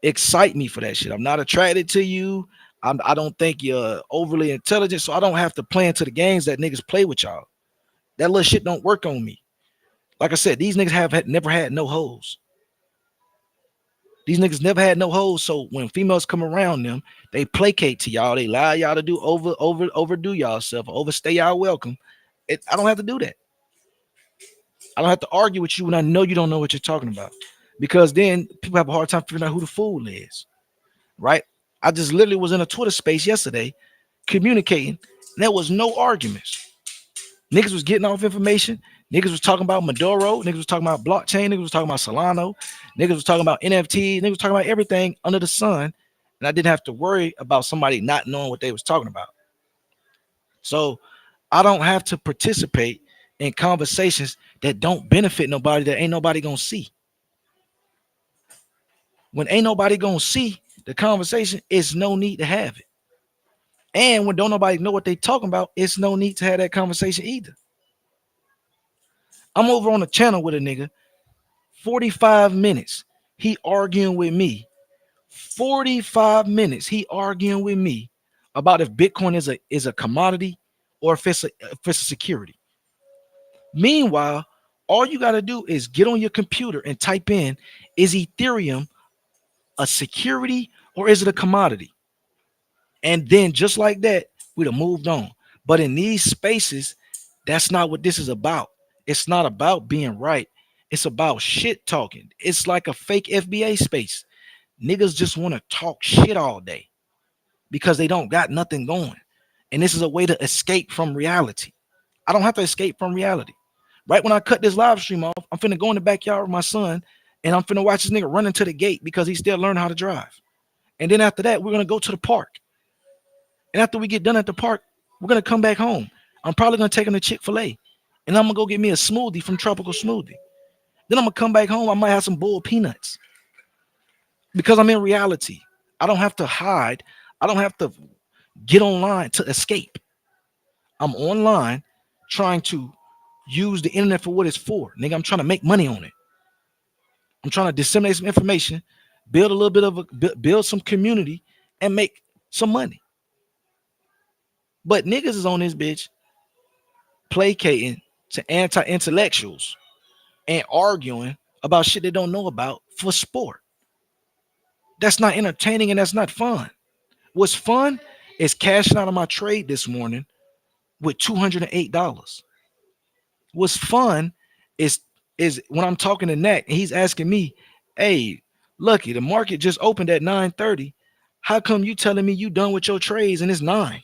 excite me for that shit. I'm not attracted to you. I don't think you're overly intelligent, so I don't have to play into the games that niggas play with y'all. That little shit don't work on me. Like I said, these niggas never had no hoes. These niggas never had no hoes. So when females come around them, they placate to y'all. They allow y'all to do overdo y'all self, overstay y'all welcome. I don't have to do that. I don't have to argue with you when I know you don't know what you're talking about. Because then people have a hard time figuring out who the fool is. Right? I just literally was in a Twitter space yesterday communicating, and there was no arguments. Niggas was getting off information. Niggas was talking about Maduro. Niggas was talking about blockchain. Niggas was talking about Solano. Niggas was talking about NFT. Niggas was talking about everything under the sun. And I didn't have to worry about somebody not knowing what they was talking about. So I don't have to participate in conversations that don't benefit nobody, that ain't nobody gonna see. When ain't nobody gonna see the conversation, it's no need to have it. And when don't nobody know what they talking about, it's no need to have that conversation either. I'm over on the channel with a nigga, 45 minutes. He arguing with me. 45 minutes. He arguing with me about if Bitcoin is a commodity or if it's a security. Meanwhile, all you got to do is get on your computer and type in, is Ethereum a security or is it a commodity? And then just like that, we'd have moved on. But in these spaces, that's not what this is about. It's not about being right. It's about shit talking. It's like a fake FBA space. Niggas just want to talk shit all day because they don't got nothing going. And this is a way to escape from reality. I don't have to escape from reality. Right when I cut this live stream off, I'm finna go in the backyard with my son and I'm finna watch this nigga run into the gate because he's still learning how to drive. And then after that, we're gonna go to the park. And after we get done at the park, we're gonna come back home. I'm probably gonna take him to Chick-fil-A. And I'm gonna go get me a smoothie from Tropical Smoothie. Then I'm gonna come back home. I might have some boiled peanuts. Because I'm in reality. I don't have to hide. I don't have to get online to escape. I'm online trying to use the internet for what it's for. Nigga, I'm trying to make money on it. I'm trying to disseminate some information, build a little bit of build some community, and make some money. But niggas is on this bitch placating to anti-intellectuals and arguing about shit they don't know about for sport. That's not entertaining and that's not fun. What's fun is cashing out of my trade this morning with $208. What's fun is when I'm talking to Nat and he's asking me, hey, Lucky, the market just opened at 9:30. How come you telling me you done with your trades and it's 9?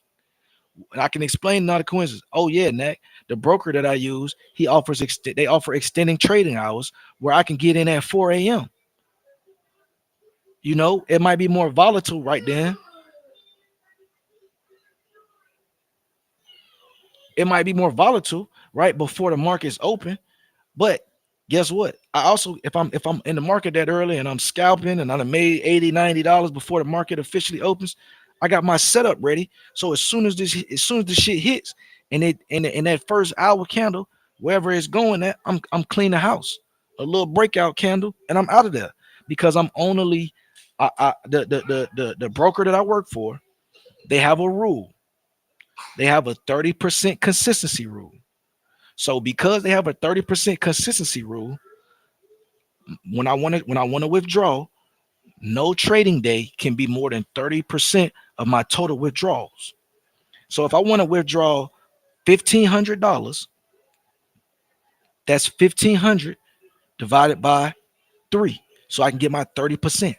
And I can explain not a coincidence. Oh yeah, Nat, the broker that I use, he offers they offer extending trading hours where I can get in at 4 a.m. You know, it might be more volatile right then. It might be more volatile right before the market's open. But guess what? I also, if I'm in the market that early and I'm scalping and I done made $80, $90 before the market officially opens, I got my setup ready. So as soon as the shit hits and it in that first hour candle, wherever it's going at, I'm clean the house. A little breakout candle, and I'm out of there because I'm only the broker that I work for, they have a rule. They have a 30% consistency rule. So because they have a 30% consistency rule, when I want to withdraw, no trading day can be more than 30% of my total withdrawals. So if I want to withdraw $1,500, that's 1,500 divided by 3. So I can get my 30%.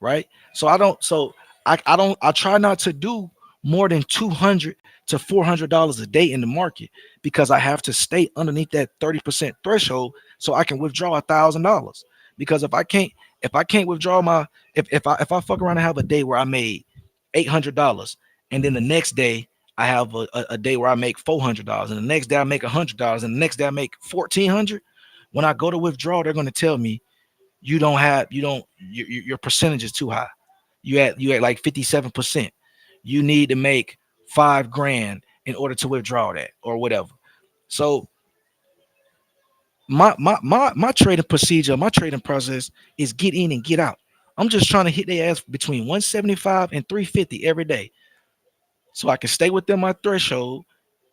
Right? I try not to do more than $200 to $400 a day in the market because I have to stay underneath that 30% threshold so I can withdraw $1,000. Because if I can't withdraw my if I fuck around and have a day where I made $800 and then the next day I have a day where I make $400 and the next day I make $100 and the next day I make $1,400, when I go to withdraw, they're going to tell me your percentage is too high. You at like 57%. You need to make 5 grand in order to withdraw that or whatever. So my trading procedure, my trading process is get in and get out. I'm just trying to hit their ass between 175 and 350 every day. So I can stay within my threshold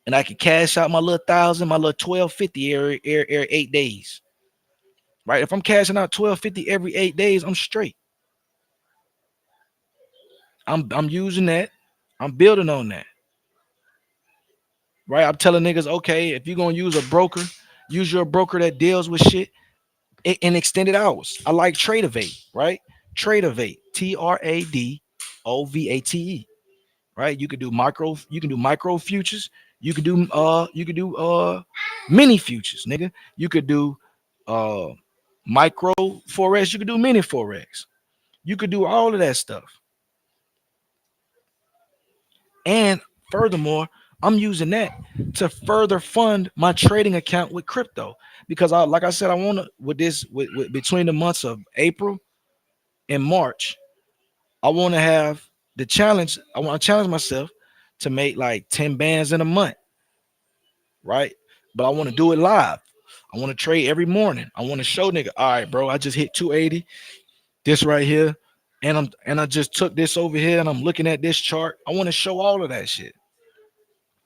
and I can cash out my little thousand, my little 1250 every 8 days. Right? If I'm cashing out 1250 every 8 days, I'm straight. I'm using that. I'm building on that. Right? I'm telling niggas, okay, if you're gonna use a broker, use your broker that deals with shit in extended hours. I like Tradovate, right? Tradovate, Tradovate. Right? You can do micro futures. You can do mini futures, nigga. You could do uh micro forex. You could do mini forex. You could do all of that stuff. And furthermore, I'm using that to further fund my trading account with crypto because like I said, I want to with between the months of April and March, I want to have the challenge. I want to challenge myself to make like 10 bands in a month, right? But I want to do it live. I want to trade every morning. I want to show nigga, all right, bro, I just hit 280, this right here, and I just took this over here and I'm looking at this chart. I want to show all of that shit.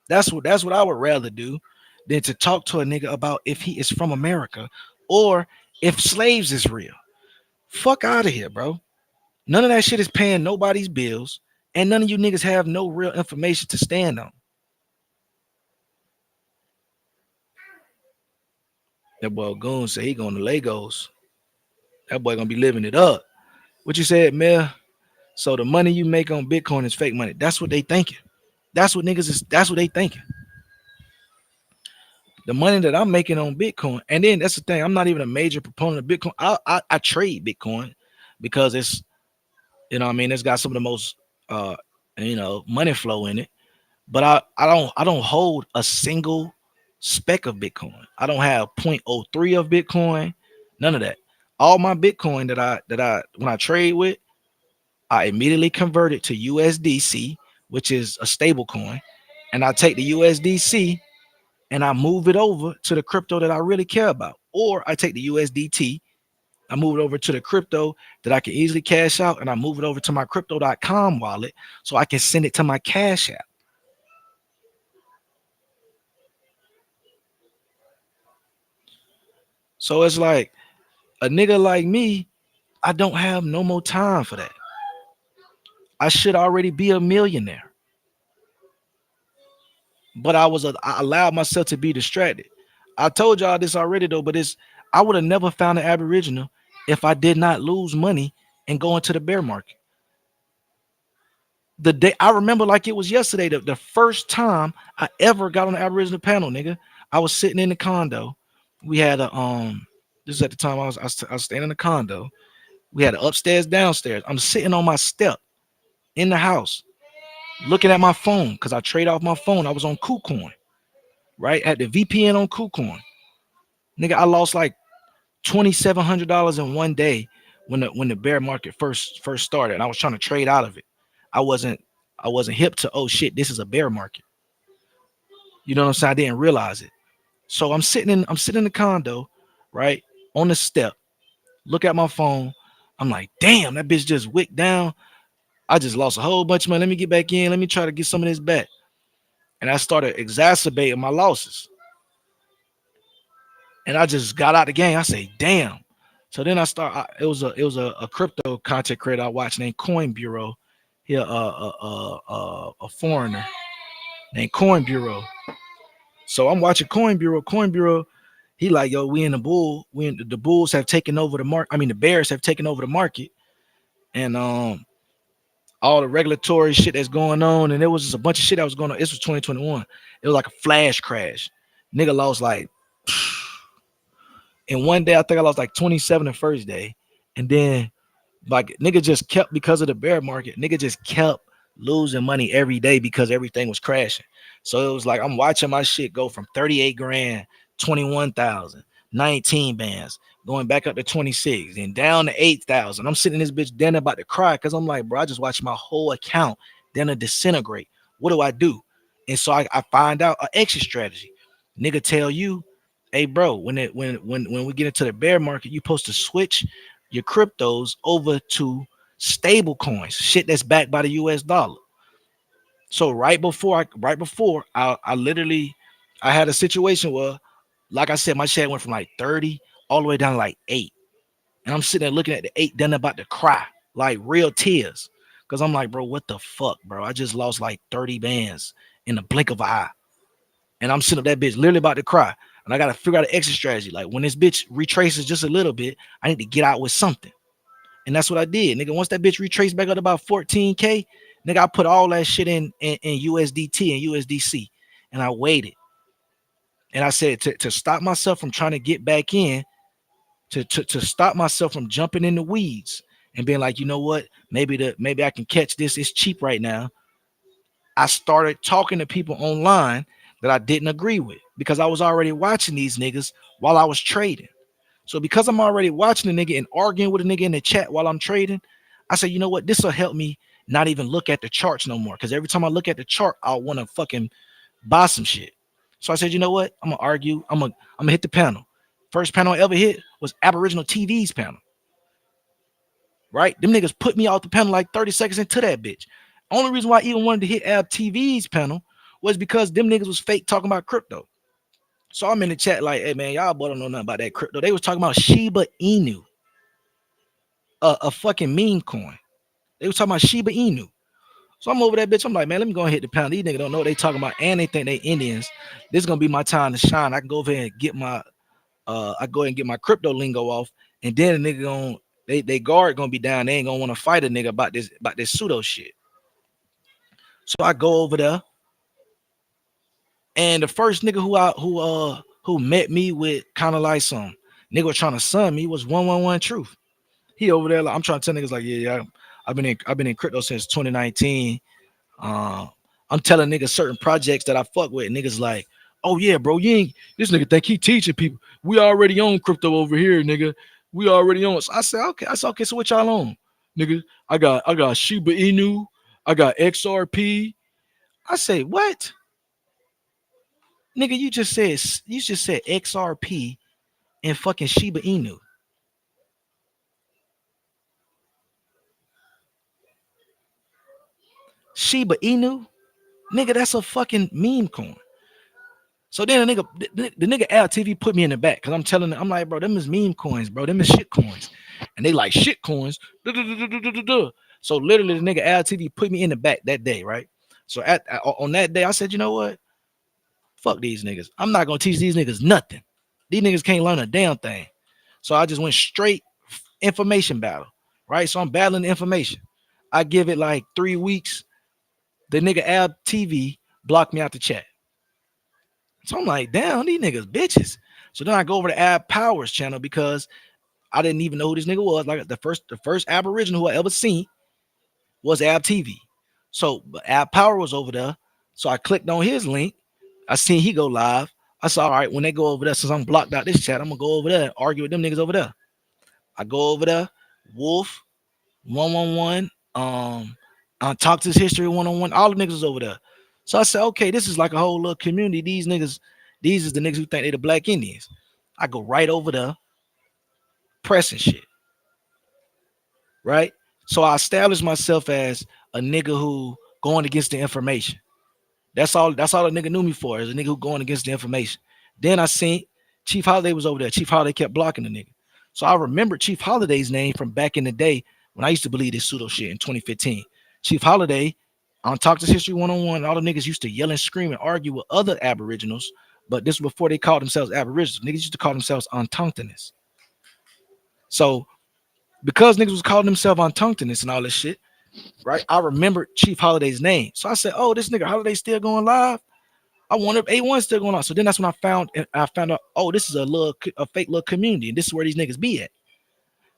That's what I would rather do than to talk to a nigga about if he is from America or if slaves is real. Fuck out of here, bro. None of that shit is paying nobody's bills, and none of you niggas have no real information to stand on. That boy Goon said he going to Legos. That boy gonna be living it up. What you said, Mel? So the money you make on Bitcoin is fake money. That's what they thinking. That's what niggas is. That's what they thinking. The money that I'm making on Bitcoin, and then that's the thing. I'm not even a major proponent of Bitcoin. I trade Bitcoin because it's, you know what I mean, it's got some of the most money flow in it. But I don't hold a single speck of Bitcoin. I don't have point oh 0.03 of Bitcoin. None of that. All my Bitcoin that I when I trade with, I immediately convert it to USDC, which is a stable coin, and I take the USDC and I move it over to the crypto that I really care about. Or I take the USDT, I move it over to the crypto that I can easily cash out, and I move it over to my crypto.com wallet so I can send it to my cash app. So it's like a nigga like me, I don't have no more time for that. I should already be a millionaire. But I allowed myself to be distracted. I told y'all this already though, but it's I would have never found an aboriginal if I did not lose money and go into the bear market. The day I remember like it was yesterday, the first time I ever got on the aboriginal panel, nigga. I was sitting in the condo. We had a this is at the time I was staying in the condo. We had an upstairs, downstairs. I'm sitting on my step in the house, looking at my phone because I trade off my phone. I was on KuCoin, right? At the VPN on KuCoin. Nigga, I lost like $2,700 in one day when the bear market first started. And I was trying to trade out of it. I wasn't I wasn't hip to, oh shit, this is a bear market. You know what I'm saying? I didn't realize it. So I'm sitting in the condo, right? On the step, look at my phone. I'm like, damn, that bitch just wicked down. I just lost a whole bunch of money. Let me get back in. Let me try to get some of this back. And I started exacerbating my losses. And I just got out the game. I say, damn. So then it was a crypto content creator I watched named Coin Bureau. He a foreigner named Coin Bureau. So I'm watching Coin Bureau. Coin Bureau, he like, yo, we in the bull. The bulls have taken over the market. I mean, the bears have taken over the market, and all the regulatory shit that's going on, and there was just a bunch of shit that was going on. This was 2021. It was like a flash crash. Nigga lost like in one day. I think I lost like 27 the first day, and then like nigga just kept because of the bear market. Nigga just kept losing money every day because everything was crashing. So it was like I'm watching my shit go from 38 grand, 21,000, 19 bands, going back up to 26, and down to 8,000. I'm sitting in this bitch then about to cry because I'm like, bro, I just watched my whole account then to disintegrate. What do I do? And so I find out an exit strategy. Nigga tell you, hey bro, when we get into the bear market, you supposed to switch your cryptos over to stable coins, shit that's backed by the US dollar. So right before I literally I had a situation where, like I said, my shit went from like 30 all the way down to like 8. And I'm sitting there looking at the 8, then about to cry, like real tears. Cause I'm like, bro, what the fuck, bro? I just lost like 30 bands in the blink of an eye. And I'm sitting up that bitch literally about to cry. And I gotta figure out an exit strategy. Like when this bitch retraces just a little bit, I need to get out with something. And that's what I did, nigga. Once that bitch retraced back up to about 14K, nigga, I put all that shit in USDT and USDC, and I waited. And I said to stop myself from trying to get back in, to stop myself from jumping in the weeds and being like, you know what, maybe I can catch this. It's cheap right now. I started talking to people online that I didn't agree with because I was already watching these niggas while I was trading. So because I'm already watching the nigga and arguing with a nigga in the chat while I'm trading, I said, you know what? This will help me not even look at the charts no more. Because every time I look at the chart, I'll want to fucking buy some shit. So I said, you know what? I'm gonna argue. I'm gonna hit the panel. First panel I ever hit was Aboriginal TV's panel. Right? Them niggas put me off the panel like 30 seconds into that bitch. Only reason why I even wanted to hit Ab TV's panel was because them niggas was fake talking about crypto. So I'm in the chat like, hey man, y'all boy don't know nothing about that crypto. They was talking about Shiba Inu, a fucking meme coin. They was talking about Shiba Inu. So I'm over that bitch. I'm like, man, let me go and hit the pound. These niggas don't know what they talking about, and they think they Indians. This is gonna be my time to shine. I can go over here and get my I go ahead and get my crypto lingo off, and then the nigga they guard gonna be down. They ain't gonna want to fight a nigga about this pseudo shit. So I go over there, and the first nigga who met me with kind of like some nigga was trying to sun me was 111 Truth. He over there, like, I'm trying to tell niggas like, yeah, I've been in crypto since 2019. I'm telling niggas certain projects that I fuck with. Niggas like, oh yeah, bro, you ain't this nigga think he teaching people. We already own crypto over here, nigga. We already own. So I said, okay. I said, okay, so what y'all on? Nigga, I got Shiba Inu, I got XRP. I say, what? Nigga, you just said XRP and fucking Shiba Inu. Shiba Inu? Nigga, that's a fucking meme coin. So then the nigga LTV put me in the back because I'm telling them, I'm like, bro, them is meme coins, bro. Them is shit coins. And they like shit coins. So literally the nigga LTV put me in the back that day, right? So on that day, I said, you know what? Fuck these niggas. I'm not gonna teach these niggas nothing. These niggas can't learn a damn thing. So I just went straight information battle, right? So I'm battling the information. I give it like 3 weeks. The nigga Ab TV blocked me out the chat. So I'm like, damn, these niggas bitches. So then I go over to Ab Powers channel because I didn't even know who this nigga was. Like the first Aboriginal who I ever seen was Ab TV. So Ab Power was over there. So I clicked on his link. I seen he go live. I saw, all right, when they go over there, since I'm blocked out this chat, I'm gonna go over there and argue with them niggas over there. I go over there, Wolf, 111, Talk to His History 101, all the niggas was over there. So I said, okay, this is like a whole little community. These is the niggas who think they the Black Indians. I go right over there, pressing shit. Right? So I established myself as a nigga who going against the information. That's all the nigga knew me for, is a nigga who going against the information. Then I seen Chief Holiday was over there. Chief Holiday kept blocking the nigga. So I remember Chief Holiday's name from back in the day when I used to believe this pseudo shit in 2015. Chief Holiday on Talk to History 101, all the niggas used to yell and scream and argue with other Aboriginals, but this was before they called themselves Aboriginals. Niggas used to call themselves Untongtonists. So because niggas was calling themselves Untongtonists and all this shit, right? I remember Chief Holiday's name. So I said, oh, this nigga Holiday still going live? I wonder if A1 still going on. So then that's when I found out, oh, this is a fake little community, and this is where these niggas be at.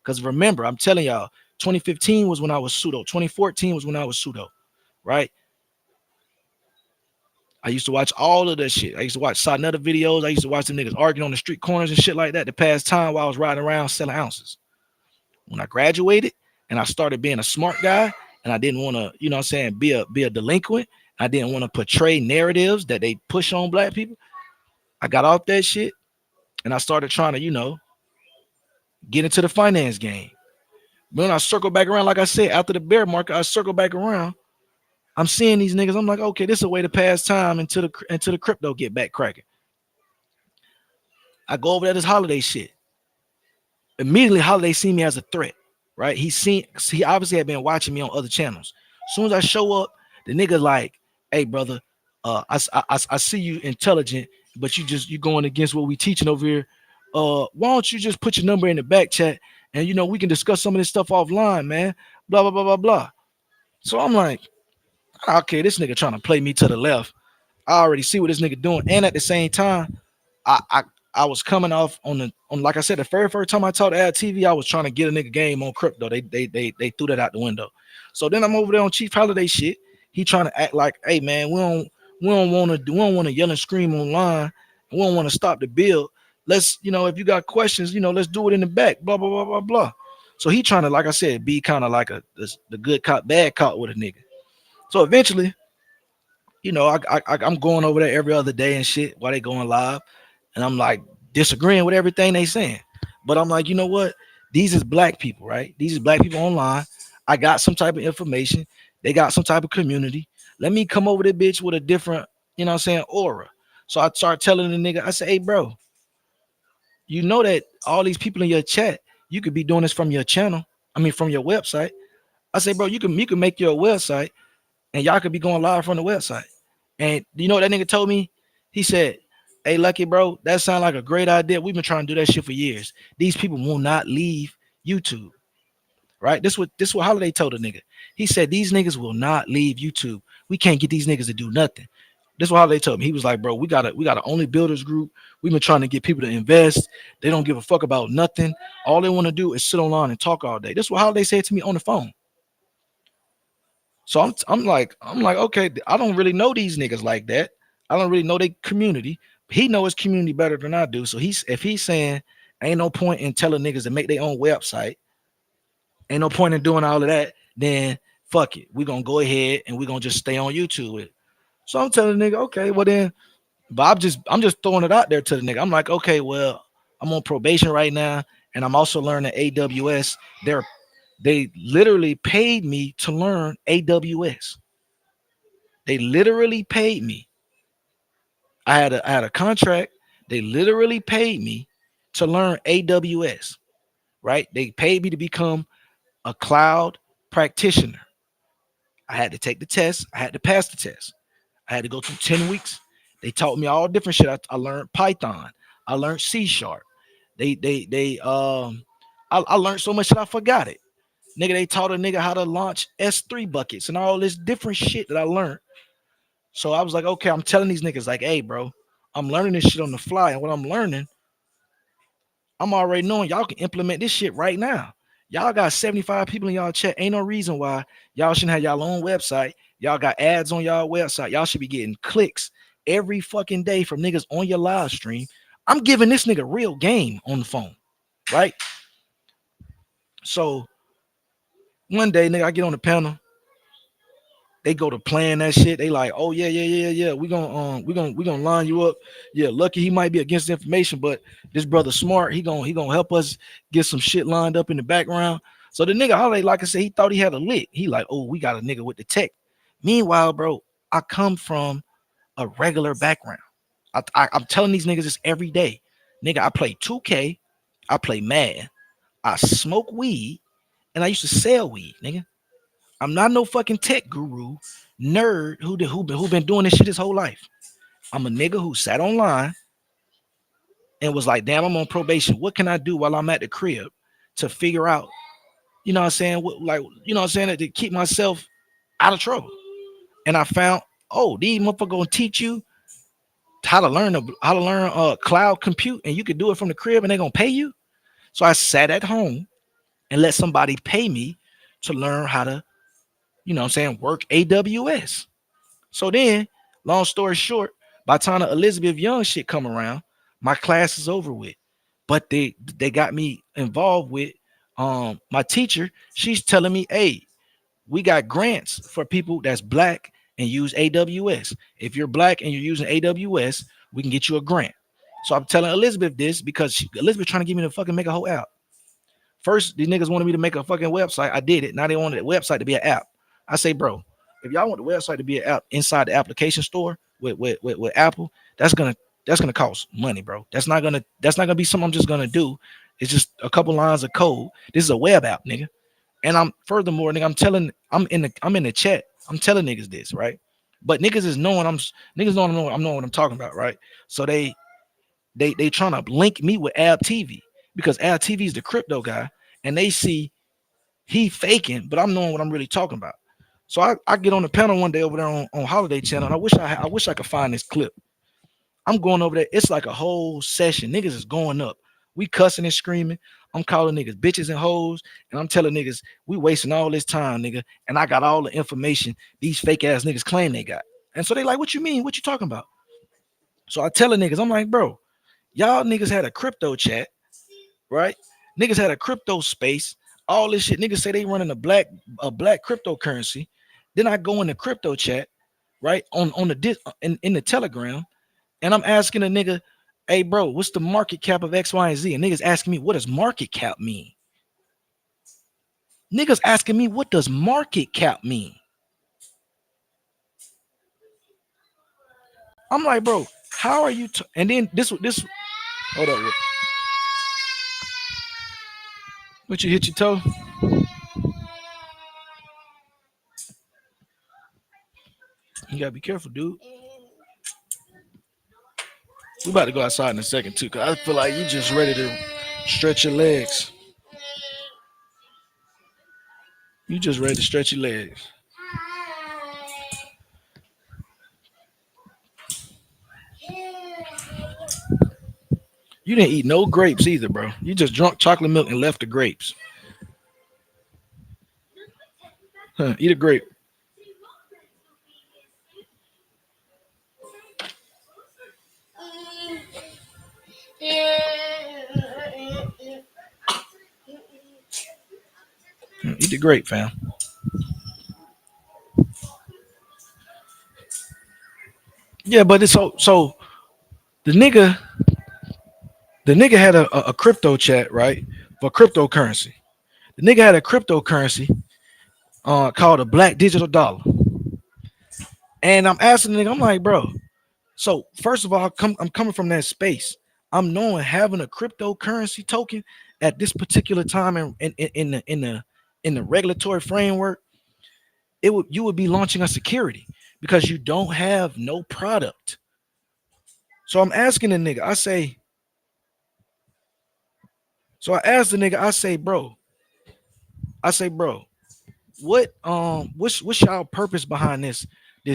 Because remember, I'm telling y'all, 2015 was when I was pseudo. 2014 was when I was pseudo, right? I used to watch all of that shit. I used to watch Sanitized videos. I used to watch them niggas arguing on the street corners and shit like that to pass time while I was riding around selling ounces. When I graduated and I started being a smart guy, and I didn't want to, you know what I'm saying, be a delinquent. I didn't want to portray narratives that they push on Black people. I got off that shit and I started trying to, you know, get into the finance game. But when I circle back around, like I said, after the bear market, I circle back around. I'm seeing these niggas. I'm like, okay, this is a way to pass time until the crypto get back cracking. I go over there this Holiday shit. Immediately, Holiday seen me as a threat, right? He obviously had been watching me on other channels. As soon as I show up, the nigga like, hey brother, I see you intelligent, but you going against what we teaching over here. Why don't you just put your number in the back chat and you know we can discuss some of this stuff offline, man. Blah blah blah blah blah. So I'm like, okay, this nigga trying to play me to the left. I already see what this nigga doing, and at the same time, I I was coming off on like I said, the very first time I taught Ad TV, I was trying to get a nigga game on crypto. They threw that out the window. So then I'm over there on Chief Holiday shit. He trying to act like, hey man, we don't want to yell and scream online. We don't want to stop the bill. Let's, if you got questions, let's do it in the back. Blah blah blah blah blah. So he trying to, like I said, be kind of like the good cop, bad cop with a nigga. So eventually, I'm going over there every other day and shit while they going live, and I'm like disagreeing with everything they saying. But I'm like, you know what? These is black people, right? These is black people online. I got some type of information. They got some type of community. Let me come over the bitch with a different, aura. So I start telling the nigga, I say, hey, bro, you know that all these people in your chat, you could be doing this from your channel. I mean, from your website. I say, bro, you can make your website and y'all could be going live from the website. And you know what that nigga told me? He said, hey, Lucky, bro, that sounds like a great idea. We've been trying to do that shit for years. These people will not leave YouTube. right? This what Holiday told a nigga. He said these niggas will not leave YouTube. We can't get these niggas to do nothing. This is what Holiday told me. He was like, bro, we got an only builders group. We've been trying to get people to invest. They don't give a fuck about nothing. All they want to do is sit online and talk all day. This is what Holiday said to me on the phone. So I'm like, okay, I don't really know these niggas like that. I don't really know their community. He know his community better than I do. So if he's saying ain't no point in telling niggas to make their own website, ain't no point in doing all of that, then fuck it. We're gonna go ahead and we're gonna just stay on YouTube with it. So I'm telling the nigga, okay, well then, but I'm just throwing it out there to the nigga. I'm like, okay, well, I'm on probation right now, and I'm also learning AWS. They literally paid me to learn AWS. They literally paid me. I had a contract. They literally paid me to learn AWS. Right? They paid me to become a cloud practitioner. I had to take the test. I had to pass the test. I had to go through 10 weeks. They taught me all different shit. I learned Python. I learned C sharp. I learned so much that I forgot it. Nigga, they taught a nigga how to launch S3 buckets and all this different shit that I learned. So I was like, okay, I'm telling these niggas, like, hey, bro, I'm learning this shit on the fly. And what I'm learning, I'm already knowing y'all can implement this shit right now. Y'all got 75 people in y'all chat. Ain't no reason why y'all shouldn't have y'all own website. Y'all got ads on y'all website. Y'all should be getting clicks every fucking day from niggas on your live stream. I'm giving this nigga real game on the phone, right? So one day, nigga, I get on the panel. They go to plan that shit. They like, oh yeah. We gonna line you up. Yeah, lucky he might be against the information, but this brother smart. He gonna help us get some shit lined up in the background. So the nigga Holiday, like I said, he thought he had a lick. He like, oh, we got a nigga with the tech. Meanwhile, bro, I come from a regular background. I'm telling these niggas this every day. Nigga, I play 2K, I play Mad, I smoke weed, and I used to sell weed, nigga. I'm not no fucking tech guru, nerd who been doing this shit his whole life. I'm a nigga who sat online and was like, damn, I'm on probation. What can I do while I'm at the crib to figure out, you know what I'm saying? You know what I'm saying? To keep myself out of trouble. And I found, oh, these motherfuckers gonna teach you how to learn cloud compute, and you can do it from the crib and they're gonna pay you. So I sat at home and let somebody pay me to learn how to, you know what I'm saying, work AWS. So then, long story short, by the time the Elizabeth Young shit come around, my class is over with. But they got me involved with my teacher. She's telling me, hey, we got grants for people that's black and use AWS. If you're black and you're using AWS, we can get you a grant. So I'm telling Elizabeth this because Elizabeth trying to get me to fucking make a whole app. First, these niggas wanted me to make a fucking website. I did it. Now they wanted the website to be an app. I say, bro, if y'all want the website to be an app inside the application store with Apple, that's gonna cost money, bro. That's not gonna be something I'm just gonna do. It's just a couple lines of code. This is a web app, nigga. And I'm furthermore, nigga, I'm in the chat. I'm telling niggas this, right? But niggas is knowing niggas don't know I'm knowing what I'm talking about, right? So they trying to link me with Ab TV because Ab TV is the crypto guy, and they see he faking, but I'm knowing what I'm really talking about. So I get on the panel one day over there on Holiday Channel, and I wish I could find this clip. I'm going over there. It's like a whole session. Niggas is going up. We cussing and screaming. I'm calling niggas bitches and hoes, and I'm telling niggas we wasting all this time, nigga. And I got all the information these fake ass niggas claim they got. And so they like, what you mean? What you talking about? So I tell the niggas, I'm like, bro, y'all niggas had a crypto chat, right? Niggas had a crypto space. All this shit. Niggas say they running a black cryptocurrency. Then I go in the crypto chat, right? On the in the Telegram, and I'm asking a nigga, hey bro, what's the market cap of X, Y, and Z? And niggas asking me, what does market cap mean? Niggas asking me, what does market cap mean? I'm like, bro, how are you? And then this, hold up. What you hit your toe? You gotta be careful, dude. We about to go outside in a second too, cause I feel like you just ready to stretch your legs. You just ready to stretch your legs. You didn't eat no grapes either, bro. You just drunk chocolate milk and left the grapes. Huh, eat a grape. Eat the grape, fam. Yeah, but it's so the nigga had a crypto chat, right? For cryptocurrency. The nigga had a cryptocurrency called a black digital dollar. And I'm asking the nigga, I'm like, bro, so first of all, I'm coming from that space. I'm knowing having a cryptocurrency token at this particular time in the regulatory framework, you would be launching a security because you don't have no product. So I'm asking the nigga, so I asked the nigga, I say, bro, what's y'all purpose behind this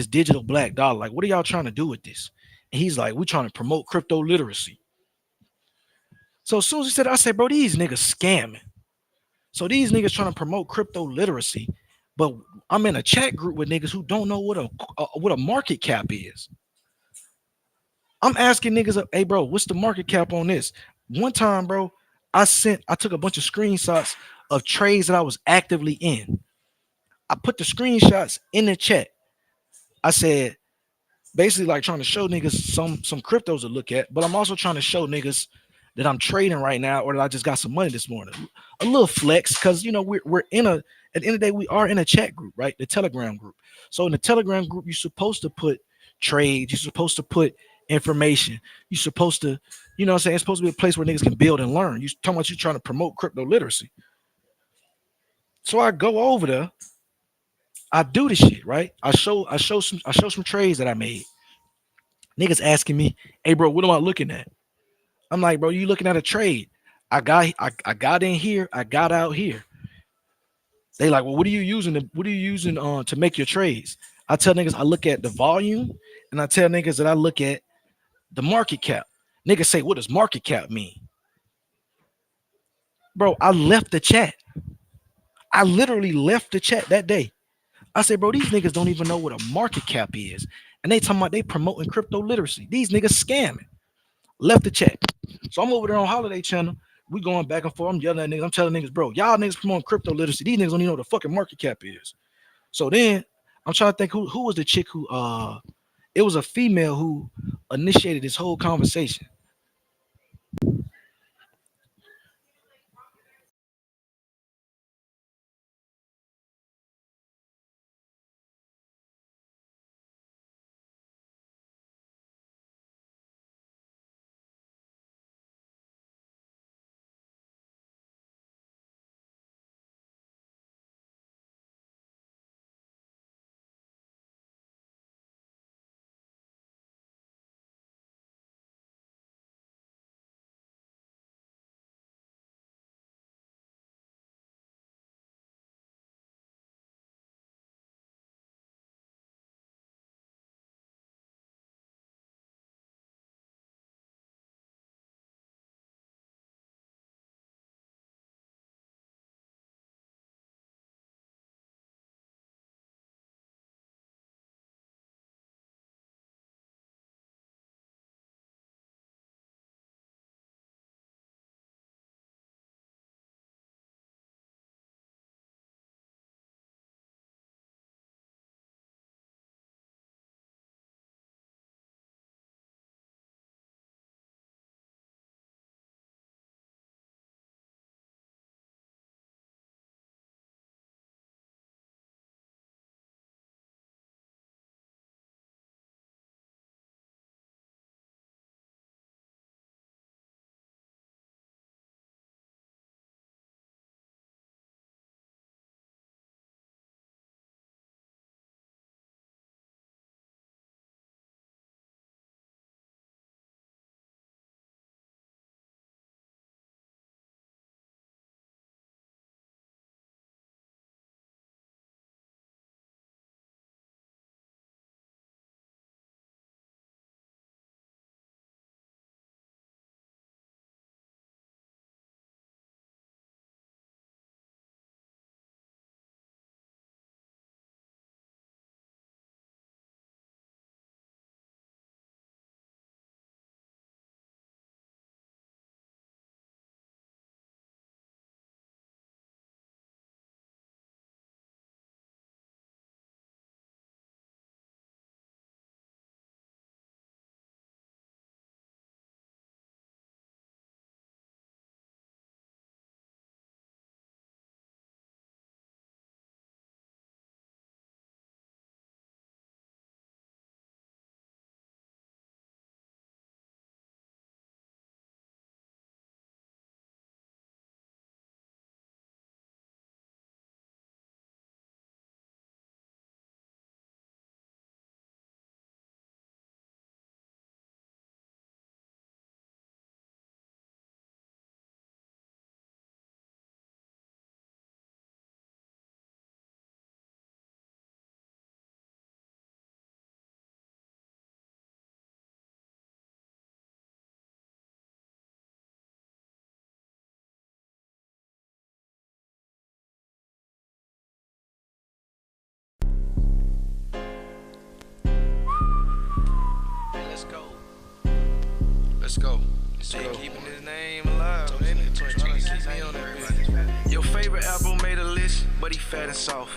digital black dollar? Like, what are y'all trying to do with this? And he's like, we're trying to promote crypto literacy. So as soon as he said, I said, bro, these niggas scamming. So these niggas trying to promote crypto literacy, but I'm in a chat group with niggas who don't know what a market cap is. I'm asking niggas, hey, bro, what's the market cap on this? One time, bro, I took a bunch of screenshots of trades that I was actively in. I put the screenshots in the chat. I said, basically like trying to show niggas some cryptos to look at, but I'm also trying to show niggas that I'm trading right now or that I just got some money this morning. A little flex, because we're in a at the end of the day, we are in a chat group, right? The Telegram group. So in the Telegram group, you're supposed to put trades, you're supposed to put information, you're supposed to, you know what I'm saying? It's supposed to be a place where niggas can build and learn. You talking about you trying to promote crypto literacy. So I go over there, I do the shit, right? I show some trades that I made. Niggas asking me, hey bro, what am I looking at? I'm like, bro, you looking at a trade. I got in here, I got out here. They like, well, what are you using to make your trades? I tell niggas I look at the volume, and I tell niggas that I look at the market cap. Niggas say, what does market cap mean? Bro, I left the chat. I literally left the chat that day. I said, bro, these niggas don't even know what a market cap is. And they talking about they promoting crypto literacy. These niggas scamming. Left the chat. So I'm over there on Holiday Channel. We going back and forth. I'm yelling at niggas. I'm telling niggas, bro, y'all niggas promoting crypto literacy. These niggas don't even know what the fucking market cap is. So then I'm trying to think who was the chick who it was a female who initiated this whole conversation. go. They keeping his name alive, ain't it? Trying to keep me on that bitch. Your favorite apple made a list, but he fat and soft.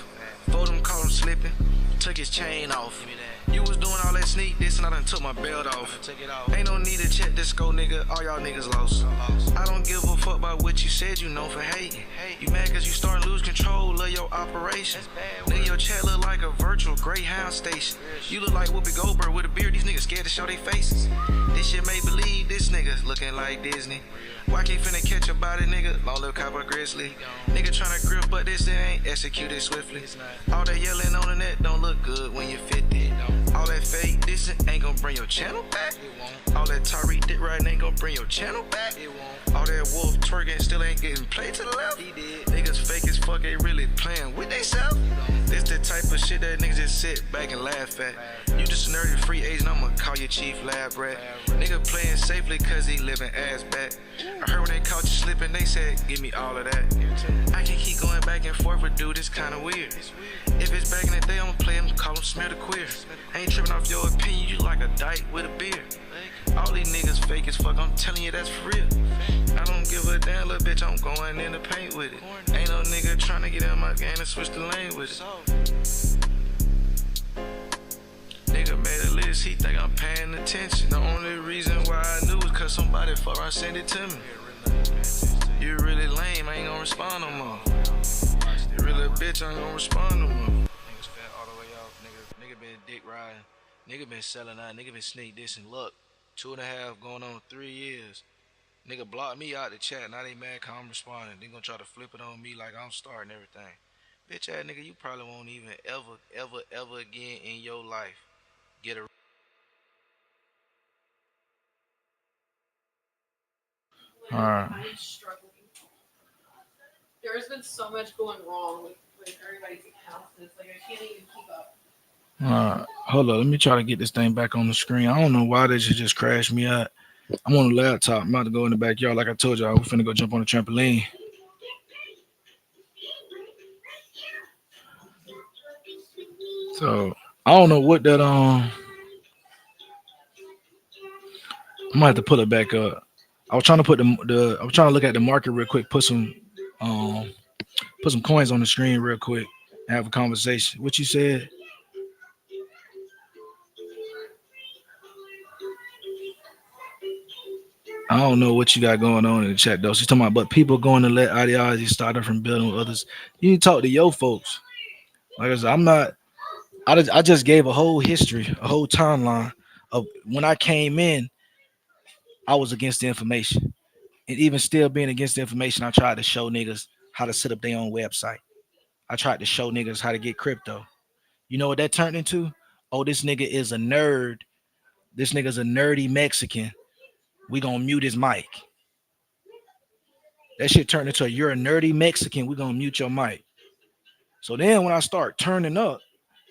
Fold him, caught him slipping, took his chain off. You was doing all that sneak this and I done took my belt off. Ain't no need to check this go, nigga. All y'all niggas lost. I don't give a fuck about what you said, you known for hating. You mad cause you starting to lose control of your operation. Nigga, your chat look like a virtual Greyhound station. You look like Whoopi Goldberg with a beard. These niggas scared to show their faces. This shit make believe this nigga looking like Disney. Why can't finna catch a body, nigga? Long live Copper Grizzly. Nigga tryna grip, but this thing ain't executed swiftly. All that yelling on the net don't look good when you're 50. All that fake dissing ain't gon' bring your channel back. All that Tyreek dick riding ain't gon' bring your channel back. All that wolf twerking still ain't getting played to the left. Niggas fake as fuck, ain't really playing with they self. This the type of shit that niggas just sit back and laugh at. You just a nerdy free agent, I'ma call your chief lab rat. Nigga playing safely cause he living ass back. I heard when they caught you slipping, they said, give me all of that. I can keep going back and forth, but dude, it's kinda weird. If it's back in the day, I'ma play him, call him smear the queer. I ain't tripping off your opinion, you like a dyke with a beard. All these niggas fake as fuck, I'm telling you that's for real. I don't give a damn, little bitch, I'm going in the paint with it. Ain't no nigga trying to get in my game and switch the lane with it. Nigga made a list, he think I'm paying attention. The only reason why I knew was cause somebody fuck around sent it to me. You really lame, I ain't gonna respond no more. You really a bitch, I ain't gonna respond no more. Niggas fat all the way off, nigga been dick riding. Nigga been selling out, nigga been sneak dissing. Look, 2.5 going on 3 years. Nigga blocked me out the chat, now they mad cause I'm responding. They gonna try to flip it on me like I'm starting everything. Bitch ass nigga, you probably won't even ever again in your life get a. All right. There's been so much going wrong with everybody's accounts. It's like I can't even keep up. All right. Hold on. Let me try to get this thing back on the screen. I don't know why they should just crash me out. I'm on the laptop. I'm about to go in the backyard. Like I told y'all, we're finna go jump on the trampoline. So I don't know what that I might have to pull it back up. I was trying to put I was trying to look at the market real quick, um put some coins on the screen real quick and have a conversation. What you said? I don't know what you got going on in the chat though. She's talking about, but people going to let ideology start her from building with others. You need to talk to your folks. Like I said, I'm not. I just gave a whole history, a whole timeline of when I came in. I was against the information, and even still being against the information, I tried to show niggas how to set up their own website. I tried to show niggas how to get crypto. You know what that turned into? Oh, this nigga is a nerd. This nigga's a nerdy Mexican. We gonna mute his mic. That shit turned into you're a nerdy Mexican. We gonna mute your mic. So then when I start turning up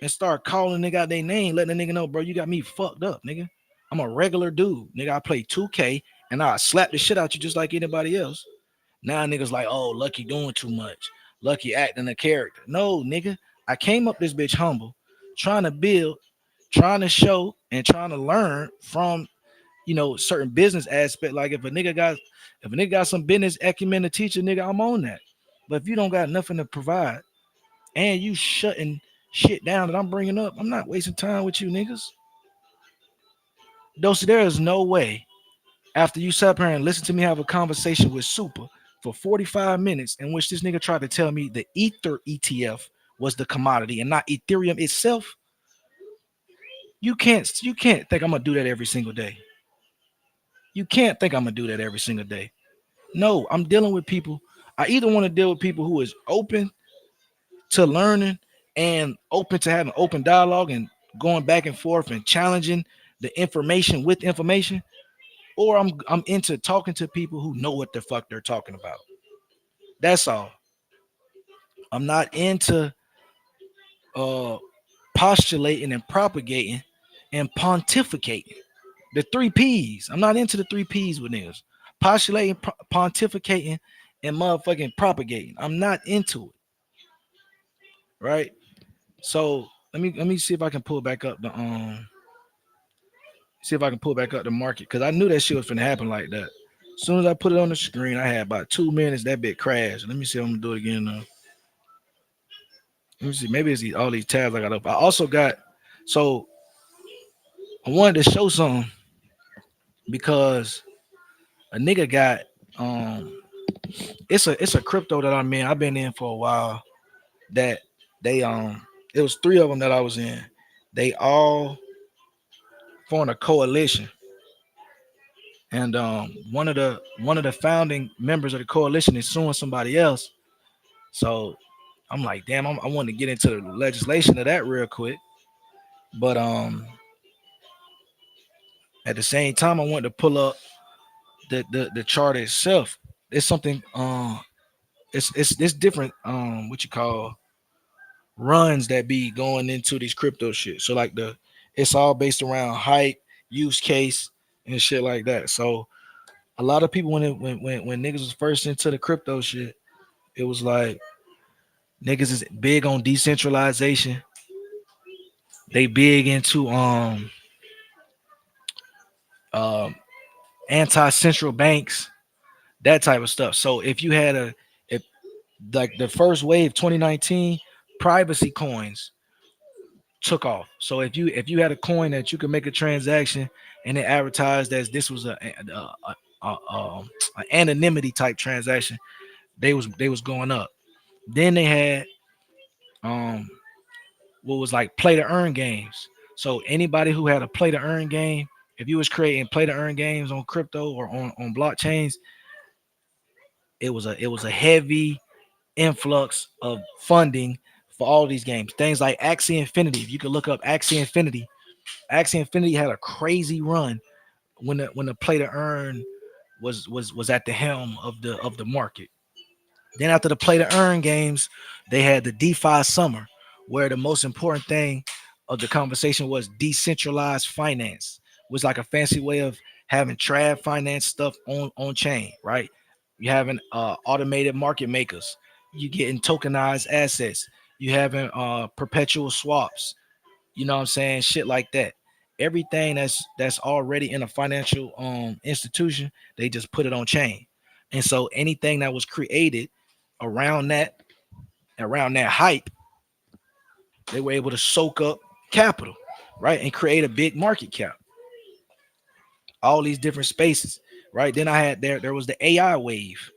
and start calling nigga out their name, letting the nigga know, bro, you got me fucked up, nigga. I'm a regular dude, nigga. I play 2K and I slap the shit out you just like anybody else. Now niggas like, oh, Lucky doing too much. Lucky acting a character. No, nigga. I came up this bitch humble, trying to build, trying to show, and trying to learn from certain business aspect. Like if a nigga got some business acumen to teach a nigga, I'm on that. But if you don't got nothing to provide and you shutting shit down that I'm bringing up, I'm not wasting time with you niggas. Though, so there is no way after you sat here and listen to me have a conversation with Super for 45 minutes in which this nigga tried to tell me the Ether ETF was the commodity and not Ethereum itself. You can't think I'm gonna do that every single day. You can't think I'm gonna do that every single day. No, I'm dealing with people. I either want to deal with people who is open to learning and open to having open dialogue and going back and forth and challenging the information with information, or I'm into talking to people who know what the fuck they're talking about. That's all. I'm not into uh postulating and propagating and pontificating. The three P's. I'm not into the three P's with niggas. Postulating, pontificating, and motherfucking propagating. I'm not into it. Right? So let me see if I can pull back up the See if I can pull back up the market because I knew that shit was finna happen like that. As soon as I put it on the screen, I had about 2 minutes. That bit crashed. Let me see if I'm gonna do it again now. Let me see. Maybe it's all these tabs I got up. I also got so I wanted to show something because a nigga got it's a crypto that I'm in. I've been in for a while. That they it was three of them that I was in. They all formed a coalition, and one of the founding members of the coalition is suing somebody else. So I'm like, damn, I want to get into the legislation of that real quick, but at the same time, I wanted to pull up the chart itself. It's something it's different what you call runs that be going into these crypto shit. So like it's all based around hype, use case, and shit like that. So a lot of people when niggas was first into the crypto shit, it was like niggas is big on decentralization. They big into um anti-central banks, that type of stuff. So if you had if like the first wave 2019, privacy coins took off. So if you had a coin that you could make a transaction and it advertised as this was a anonymity type transaction, they was going up. Then they had um what was like play to earn games. So anybody who had a play to earn game, if you was creating play to earn games on crypto or on blockchains, it was a heavy influx of funding for all these games. Things like Axie Infinity. If you could look up Axie Infinity, Axie Infinity had a crazy run when the play to earn was at the helm of the market. Then after the play to earn games, they had the DeFi summer, where the most important thing of the conversation was decentralized finance. Was like a fancy way of having trad finance stuff on chain, right? You having automated market makers. You getting tokenized assets. You having perpetual swaps. You know what I'm saying? Shit like that. Everything that's already in a financial institution, they just put it on chain. And so anything that was created around that around that hype, they were able to soak up capital, right? And create a big market cap. All these different spaces, right? Then I had there was the AI wave.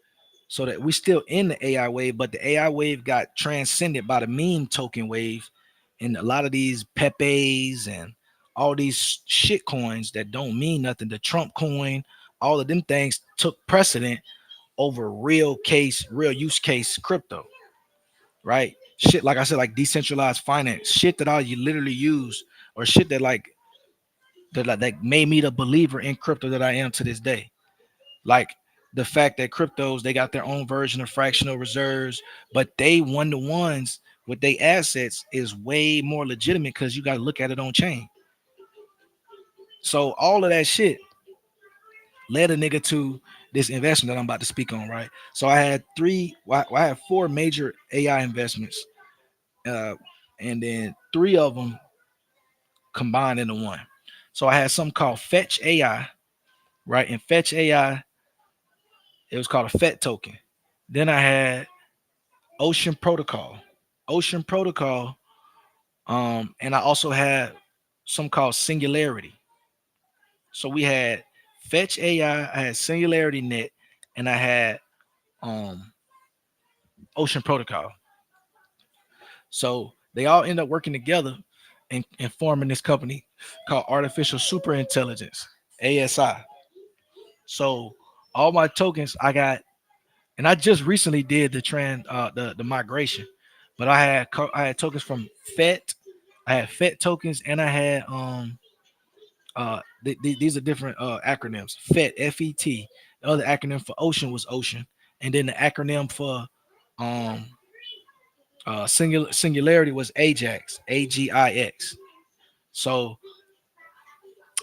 So that we still in the AI wave, but the AI wave got transcended by the meme token wave, and a lot of these Pepe's and all these shit coins that don't mean nothing. The Trump coin, all of them things took precedent over real use case crypto, right? Shit, like I said, like decentralized finance, shit that I you literally use, or shit that made me the believer in crypto that I am to this day. Like the fact that cryptos they got their own version of fractional reserves, but they one to ones with their assets is way more legitimate because you got to look at it on chain. So all of that shit led a nigga to this investment that I'm about to speak on, right? So I had four major AI investments, uh, and then three of them combined into one. So I had something called Fetch AI, right? And Fetch AI, it was called a FET token. Then I had Ocean Protocol. Ocean Protocol. And I also had some called Singularity. So we had Fetch AI, I had Singularity Net, and I had um Ocean Protocol. So they all end up working together and forming this company called Artificial Super Intelligence, ASI. So all my tokens I got, and I just recently did the migration, but I had tokens from FET. I had FET tokens, and I had these are different acronyms. FET, FET. The other acronym for Ocean was Ocean, and then the acronym for um singularity was Ajax, AGIX. So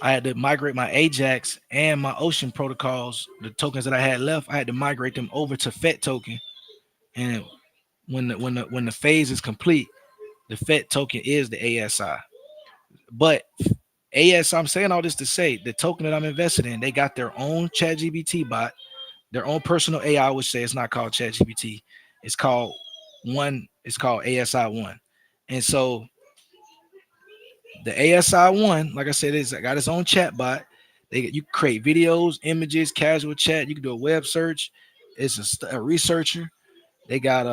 I had to migrate my Ajax and my Ocean protocols, the tokens that I had left. I had to migrate them over to FET token, and when the phase is complete, the FET token is the ASI. But I'm saying all this to say the token that I'm invested in, they got their own ChatGPT bot, their own personal AI. I would say it's not called ChatGPT. It's called one. It's called ASI one. And so the ASI one, like I said, is got its own chat bot. You create videos, images, casual chat. You can do a web search. It's a researcher. They got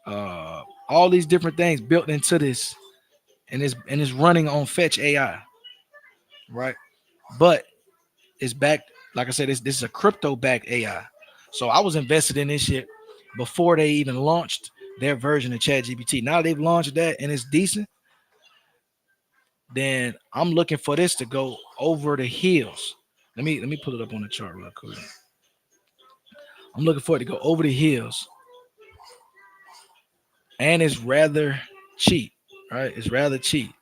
all these different things built into this, and it's running on Fetch AI, right? But it's backed. Like I said, this is a crypto backed AI. So I was invested in this shit before they even launched their version of ChatGPT. Now they've launched that and it's decent. Then I'm looking for this to go over the hills. Let me pull it up on the chart real quick. I'm looking for it to go over the hills, and it's rather cheap, right? It's rather cheap.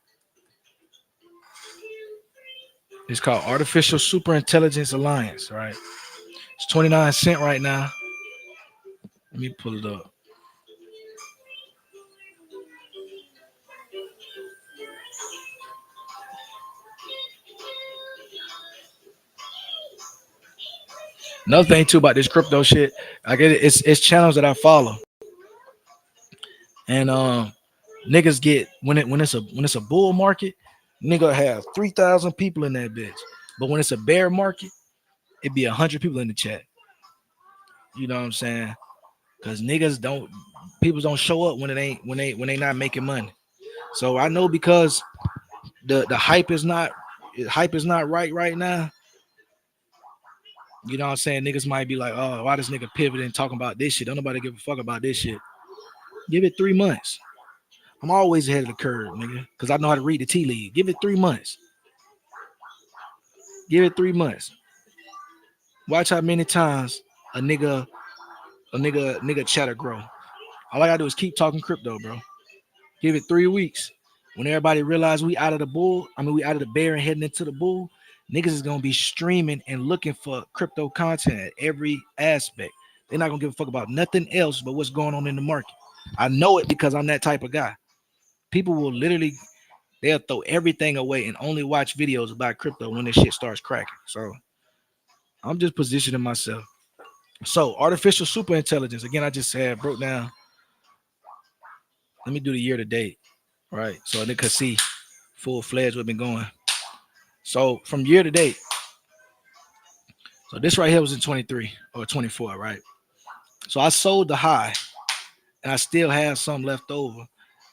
It's called Artificial Superintelligence Alliance, right? It's 29 cents right now. Let me pull it up. Another thing too about this crypto shit, I get it. It's channels that I follow, and niggas get when it's a bull market, nigga have 3,000 people in that bitch. But when it's a bear market, it be 100 people in the chat. You know what I'm saying? Because niggas don't, people don't show up when it ain't when they not making money. So I know because the hype is not right now. You know what I'm saying? Niggas might be like, oh, why this nigga pivoting talking about this shit? Don't nobody give a fuck about this shit. Give it 3 months. I'm always ahead of the curve, nigga, because I know how to read the tea leaves. Give it 3 months. Give it 3 months. Watch how many times a nigga chatter grow. All I gotta do is keep talking crypto, bro. Give it 3 weeks. When everybody realize we out of the bull, we out of the bear and heading into the bull, niggas is gonna be streaming and looking for crypto content at every aspect. They're not gonna give a fuck about nothing else but what's going on in the market. I know it because I'm that type of guy. People will literally they'll throw everything away and only watch videos about crypto when this shit starts cracking. So I'm just positioning myself. So artificial super intelligence. Again, I just said broke down. Let me do the year to date, right? So they could see full fledged what been going. So from year to date, so this right here was in 23 or 24, right? So I sold the high and I still have some left over.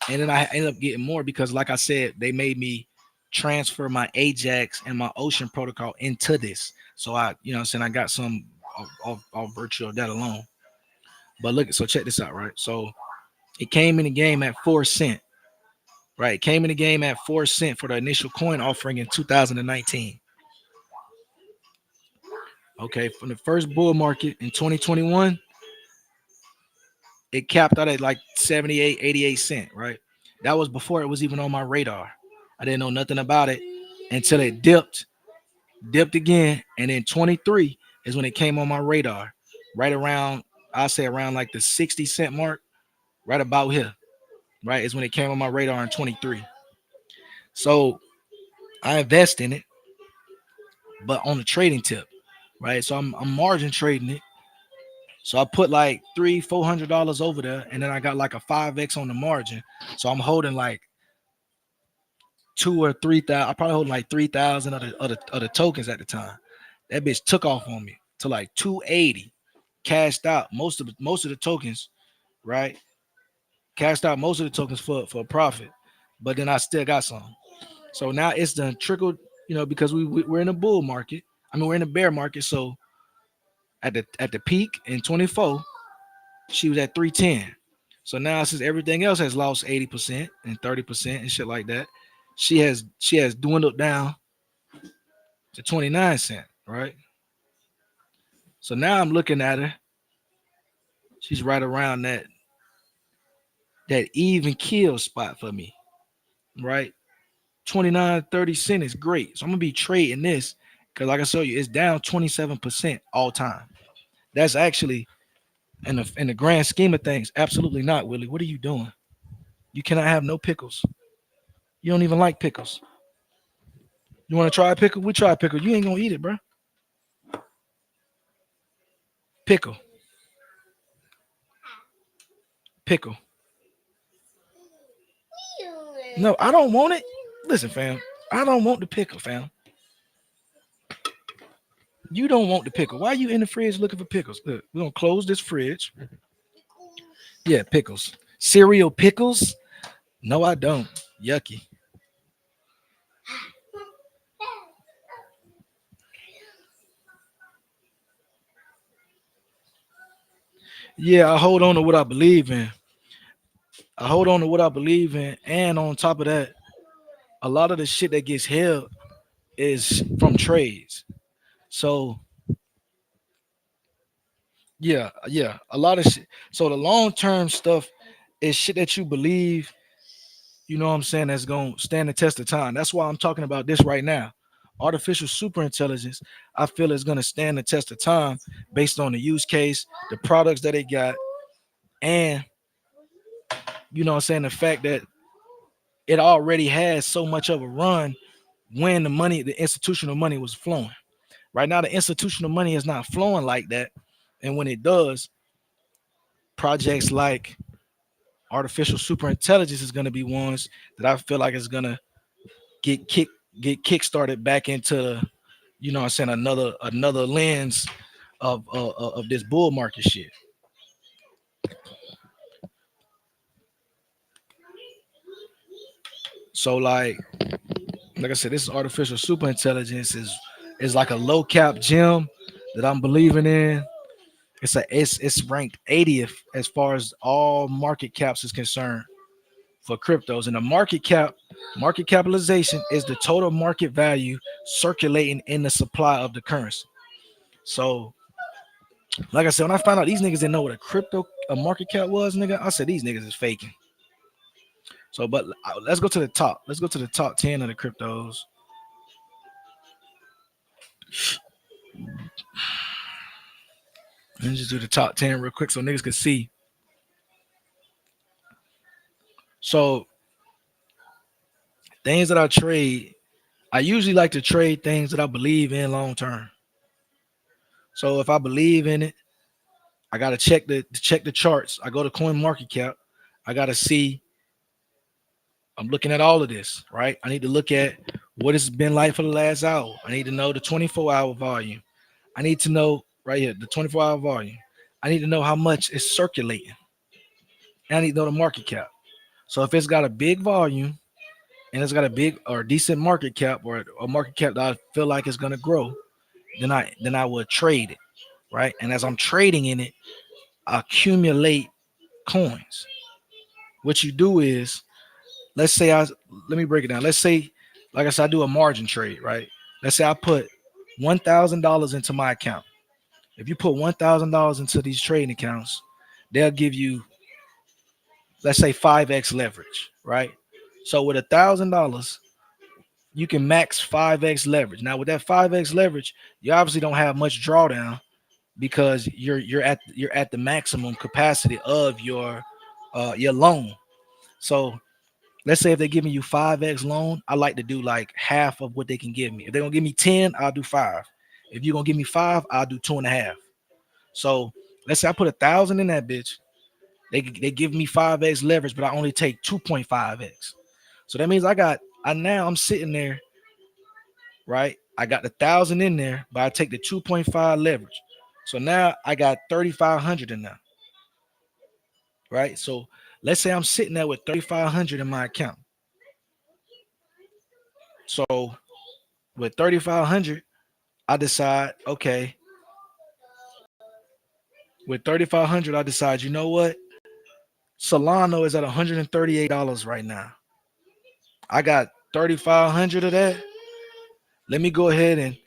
And then I ended up getting more because, like I said, they made me transfer my Ajax and my Ocean protocol into this. So you know what I'm saying, I got some off virtue of that alone. But look, so check this out, right? So it came in the game at 4 cents, right? It came in the game at 4 cents for the initial coin offering in 2019. Okay, from the first bull market in 2021, it capped out at like 78, 88 cents, right? That was before it was even on my radar. I didn't know nothing about it until it dipped again, and then 23 is when it came on my radar, right around, I'll say around like the 60 cent mark, right about here, right, is when it came on my radar in 23. So I invest in it, but on the trading tip, right? So I'm margin trading it. So I put like $300-400 over there, and then I got like a 5x on the margin. So I'm holding like 2 or 3 thousand. I probably holding like 3,000 of the tokens at the time. That bitch took off on me to like 280. Cashed out most of the tokens, right? Cashed out most of the tokens for a profit, but then I still got some. So now it's done trickled, because we're in a bull market. We're in a bear market. So at the peak in 24, she was at 310. So now since everything else has lost 80% and 30% and shit like that, she has dwindled down to 29 cents, right? So now I'm looking at her. She's right around that even kill spot for me, right? 29-30 cents is great. So I'm gonna be trading this because, like I told you, it's down 27% all time. That's actually in the grand scheme of things, absolutely not, Willie. What are you doing? You cannot have no pickles. You don't even like pickles. You want to try a pickle? We try a pickle. You ain't gonna eat it, bro. Pickle, pickle. No, I don't want it. Listen, fam. I don't want the pickle, fam. You don't want the pickle. Why are you in the fridge looking for pickles? Look, we're gonna close this fridge. Yeah, pickles. Cereal pickles? No, I don't. Yucky. Yeah, I hold on to what I believe in. I hold on to what I believe in, and on top of that, a lot of the shit that gets held is from trades. So yeah, a lot of shit. So the long term stuff is shit that you believe. You know what I'm saying? That's gonna stand the test of time. That's why I'm talking about this right now. Artificial super intelligence, I feel is gonna stand the test of time based on the use case, the products that it got, and you know what I'm saying, the fact that it already has so much of a run when the institutional money was flowing. Right now, the institutional money is not flowing like that. And when it does, projects like artificial super intelligence is going to be ones that I feel like is going to get kick started back into, you know what I'm saying, another lens of this bull market shit. So like I said, this artificial super intelligence is like a low cap gem that I'm believing in. It's ranked 80th as far as all market caps is concerned for cryptos. And the market capitalization is the total market value circulating in the supply of the currency. So, like I said, when I found out these niggas didn't know what a market cap was, nigga, I said these niggas is faking. So, but let's go to the top. Let's go to the top 10 of the cryptos. Let's just do the top 10 real quick so niggas can see. So, things that I trade, I usually like to trade things that I believe in long term. So if I believe in it, I gotta check the charts. I go to Coin Market Cap. I gotta see. I'm looking at all of this, right? I need to look at what it's been like for the last hour. I need to know the 24-hour volume. I need to know right here the 24-hour volume. I need to know how much is circulating. And I need to know the market cap. So if it's got a big volume and it's got a big or decent market cap or a market cap that I feel like is gonna grow, then I would trade it, right? And as I'm trading in it, I accumulate coins. What you do is, let's say let me break it down. Let's say, like I said, I do a margin trade, right? Let's say I put $1,000 into my account. If you put $1,000 into these trading accounts, they'll give you, let's say, 5x leverage, right? So with $1,000, you can max 5x leverage. Now with that 5x leverage, you obviously don't have much drawdown because you're at the maximum capacity of your loan. So let's say if they're giving you 5x loan, I like to do like half of what they can give me. If they're gonna give me 10, I'll do 5. If you're gonna give me 5, I'll do 2.5. So let's say I put 1,000 in that bitch. They give me 5x leverage, but I only take 2.5x. So that means I'm sitting there, right? I got the 1,000 in there, but I take the 2.5 leverage. So now I got 3,500 in there, right? So let's say I'm sitting there with 3,500 in my account. So with 3,500, I decide, okay, with 3,500, I decide, you know what? Solano is at $138 right now. I got 3,500 of that. Let me go ahead and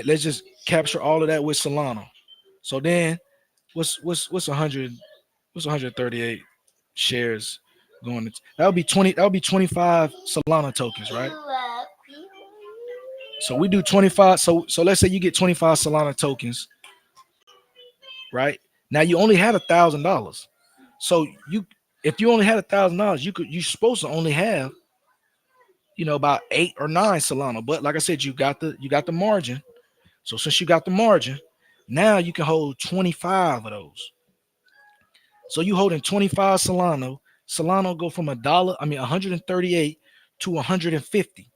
let's just capture all of that with Solano. So then what's 100, what's 138 shares going to, that would be 25 Solana tokens, right? So we do 25. So let's say you get 25 Solana tokens, right? Now you only had $1,000. So if you only had $1,000, you're supposed to only have, about 8 or 9 Solana. But like I said, you got the margin. So since you got the margin, now you can hold 25 of those. So you holding 25 Solano. Solano go from a 138 to 150.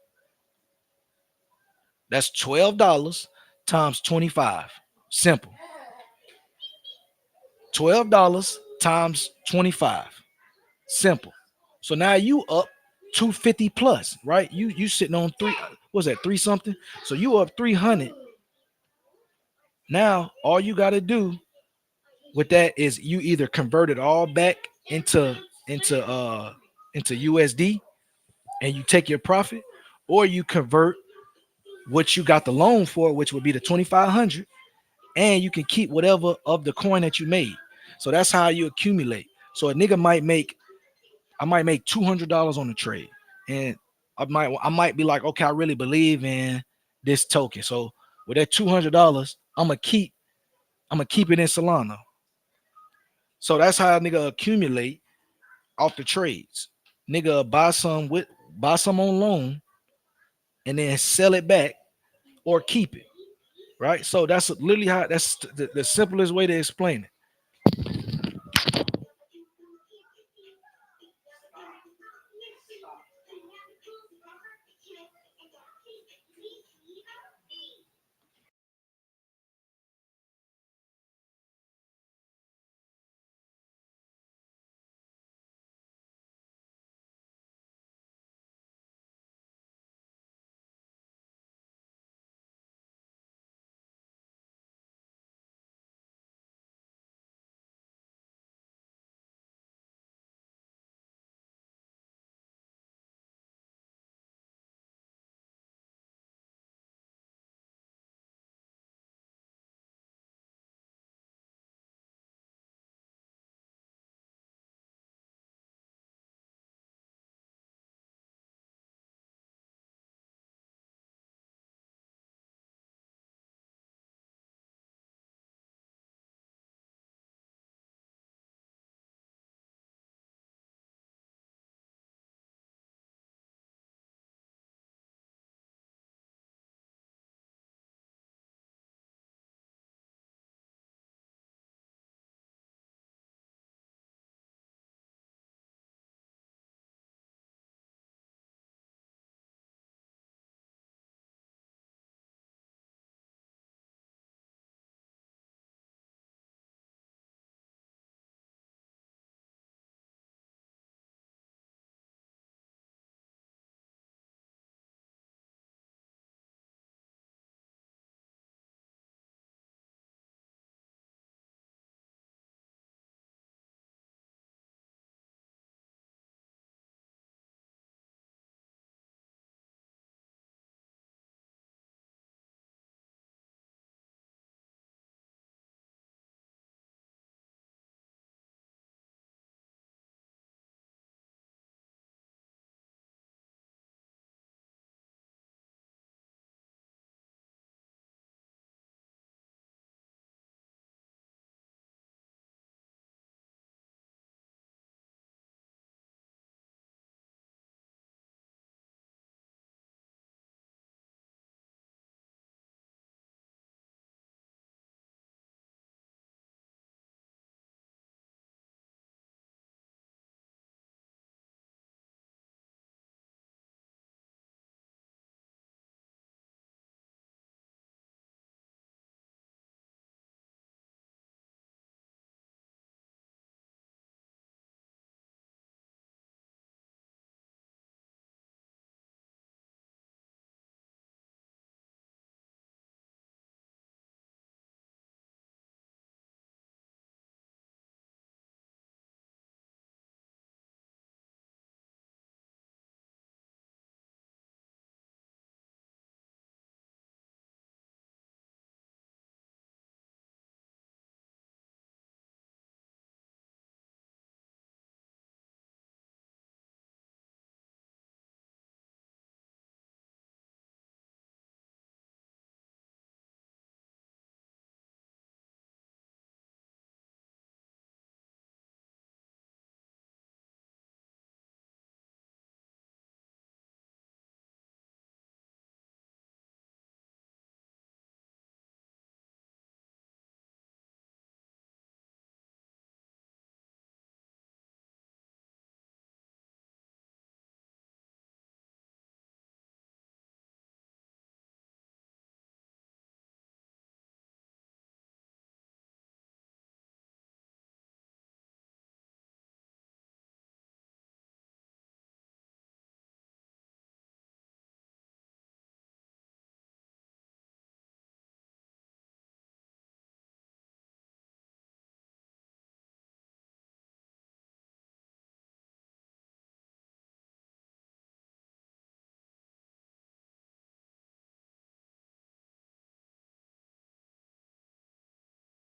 That's $12 times 25. Simple. $12 times 25. Simple. So now you up 250 plus, right? You sitting on three. What's that? Three something. So you up 300. Now all you got to do with that is you either convert it all back into into USD and you take your profit, or you convert what you got the loan for, which would be the 2,500, and you can keep whatever of the coin that you made. So that's how you accumulate. So a nigga I might make $200 on the trade, and I might be like, okay, I really believe in this token. So with that $200, I'm gonna keep it in Solana. So that's how a nigga accumulate off the trades. Nigga buy some on loan and then sell it back or keep it. Right. So that's literally how, that's the simplest way to explain it.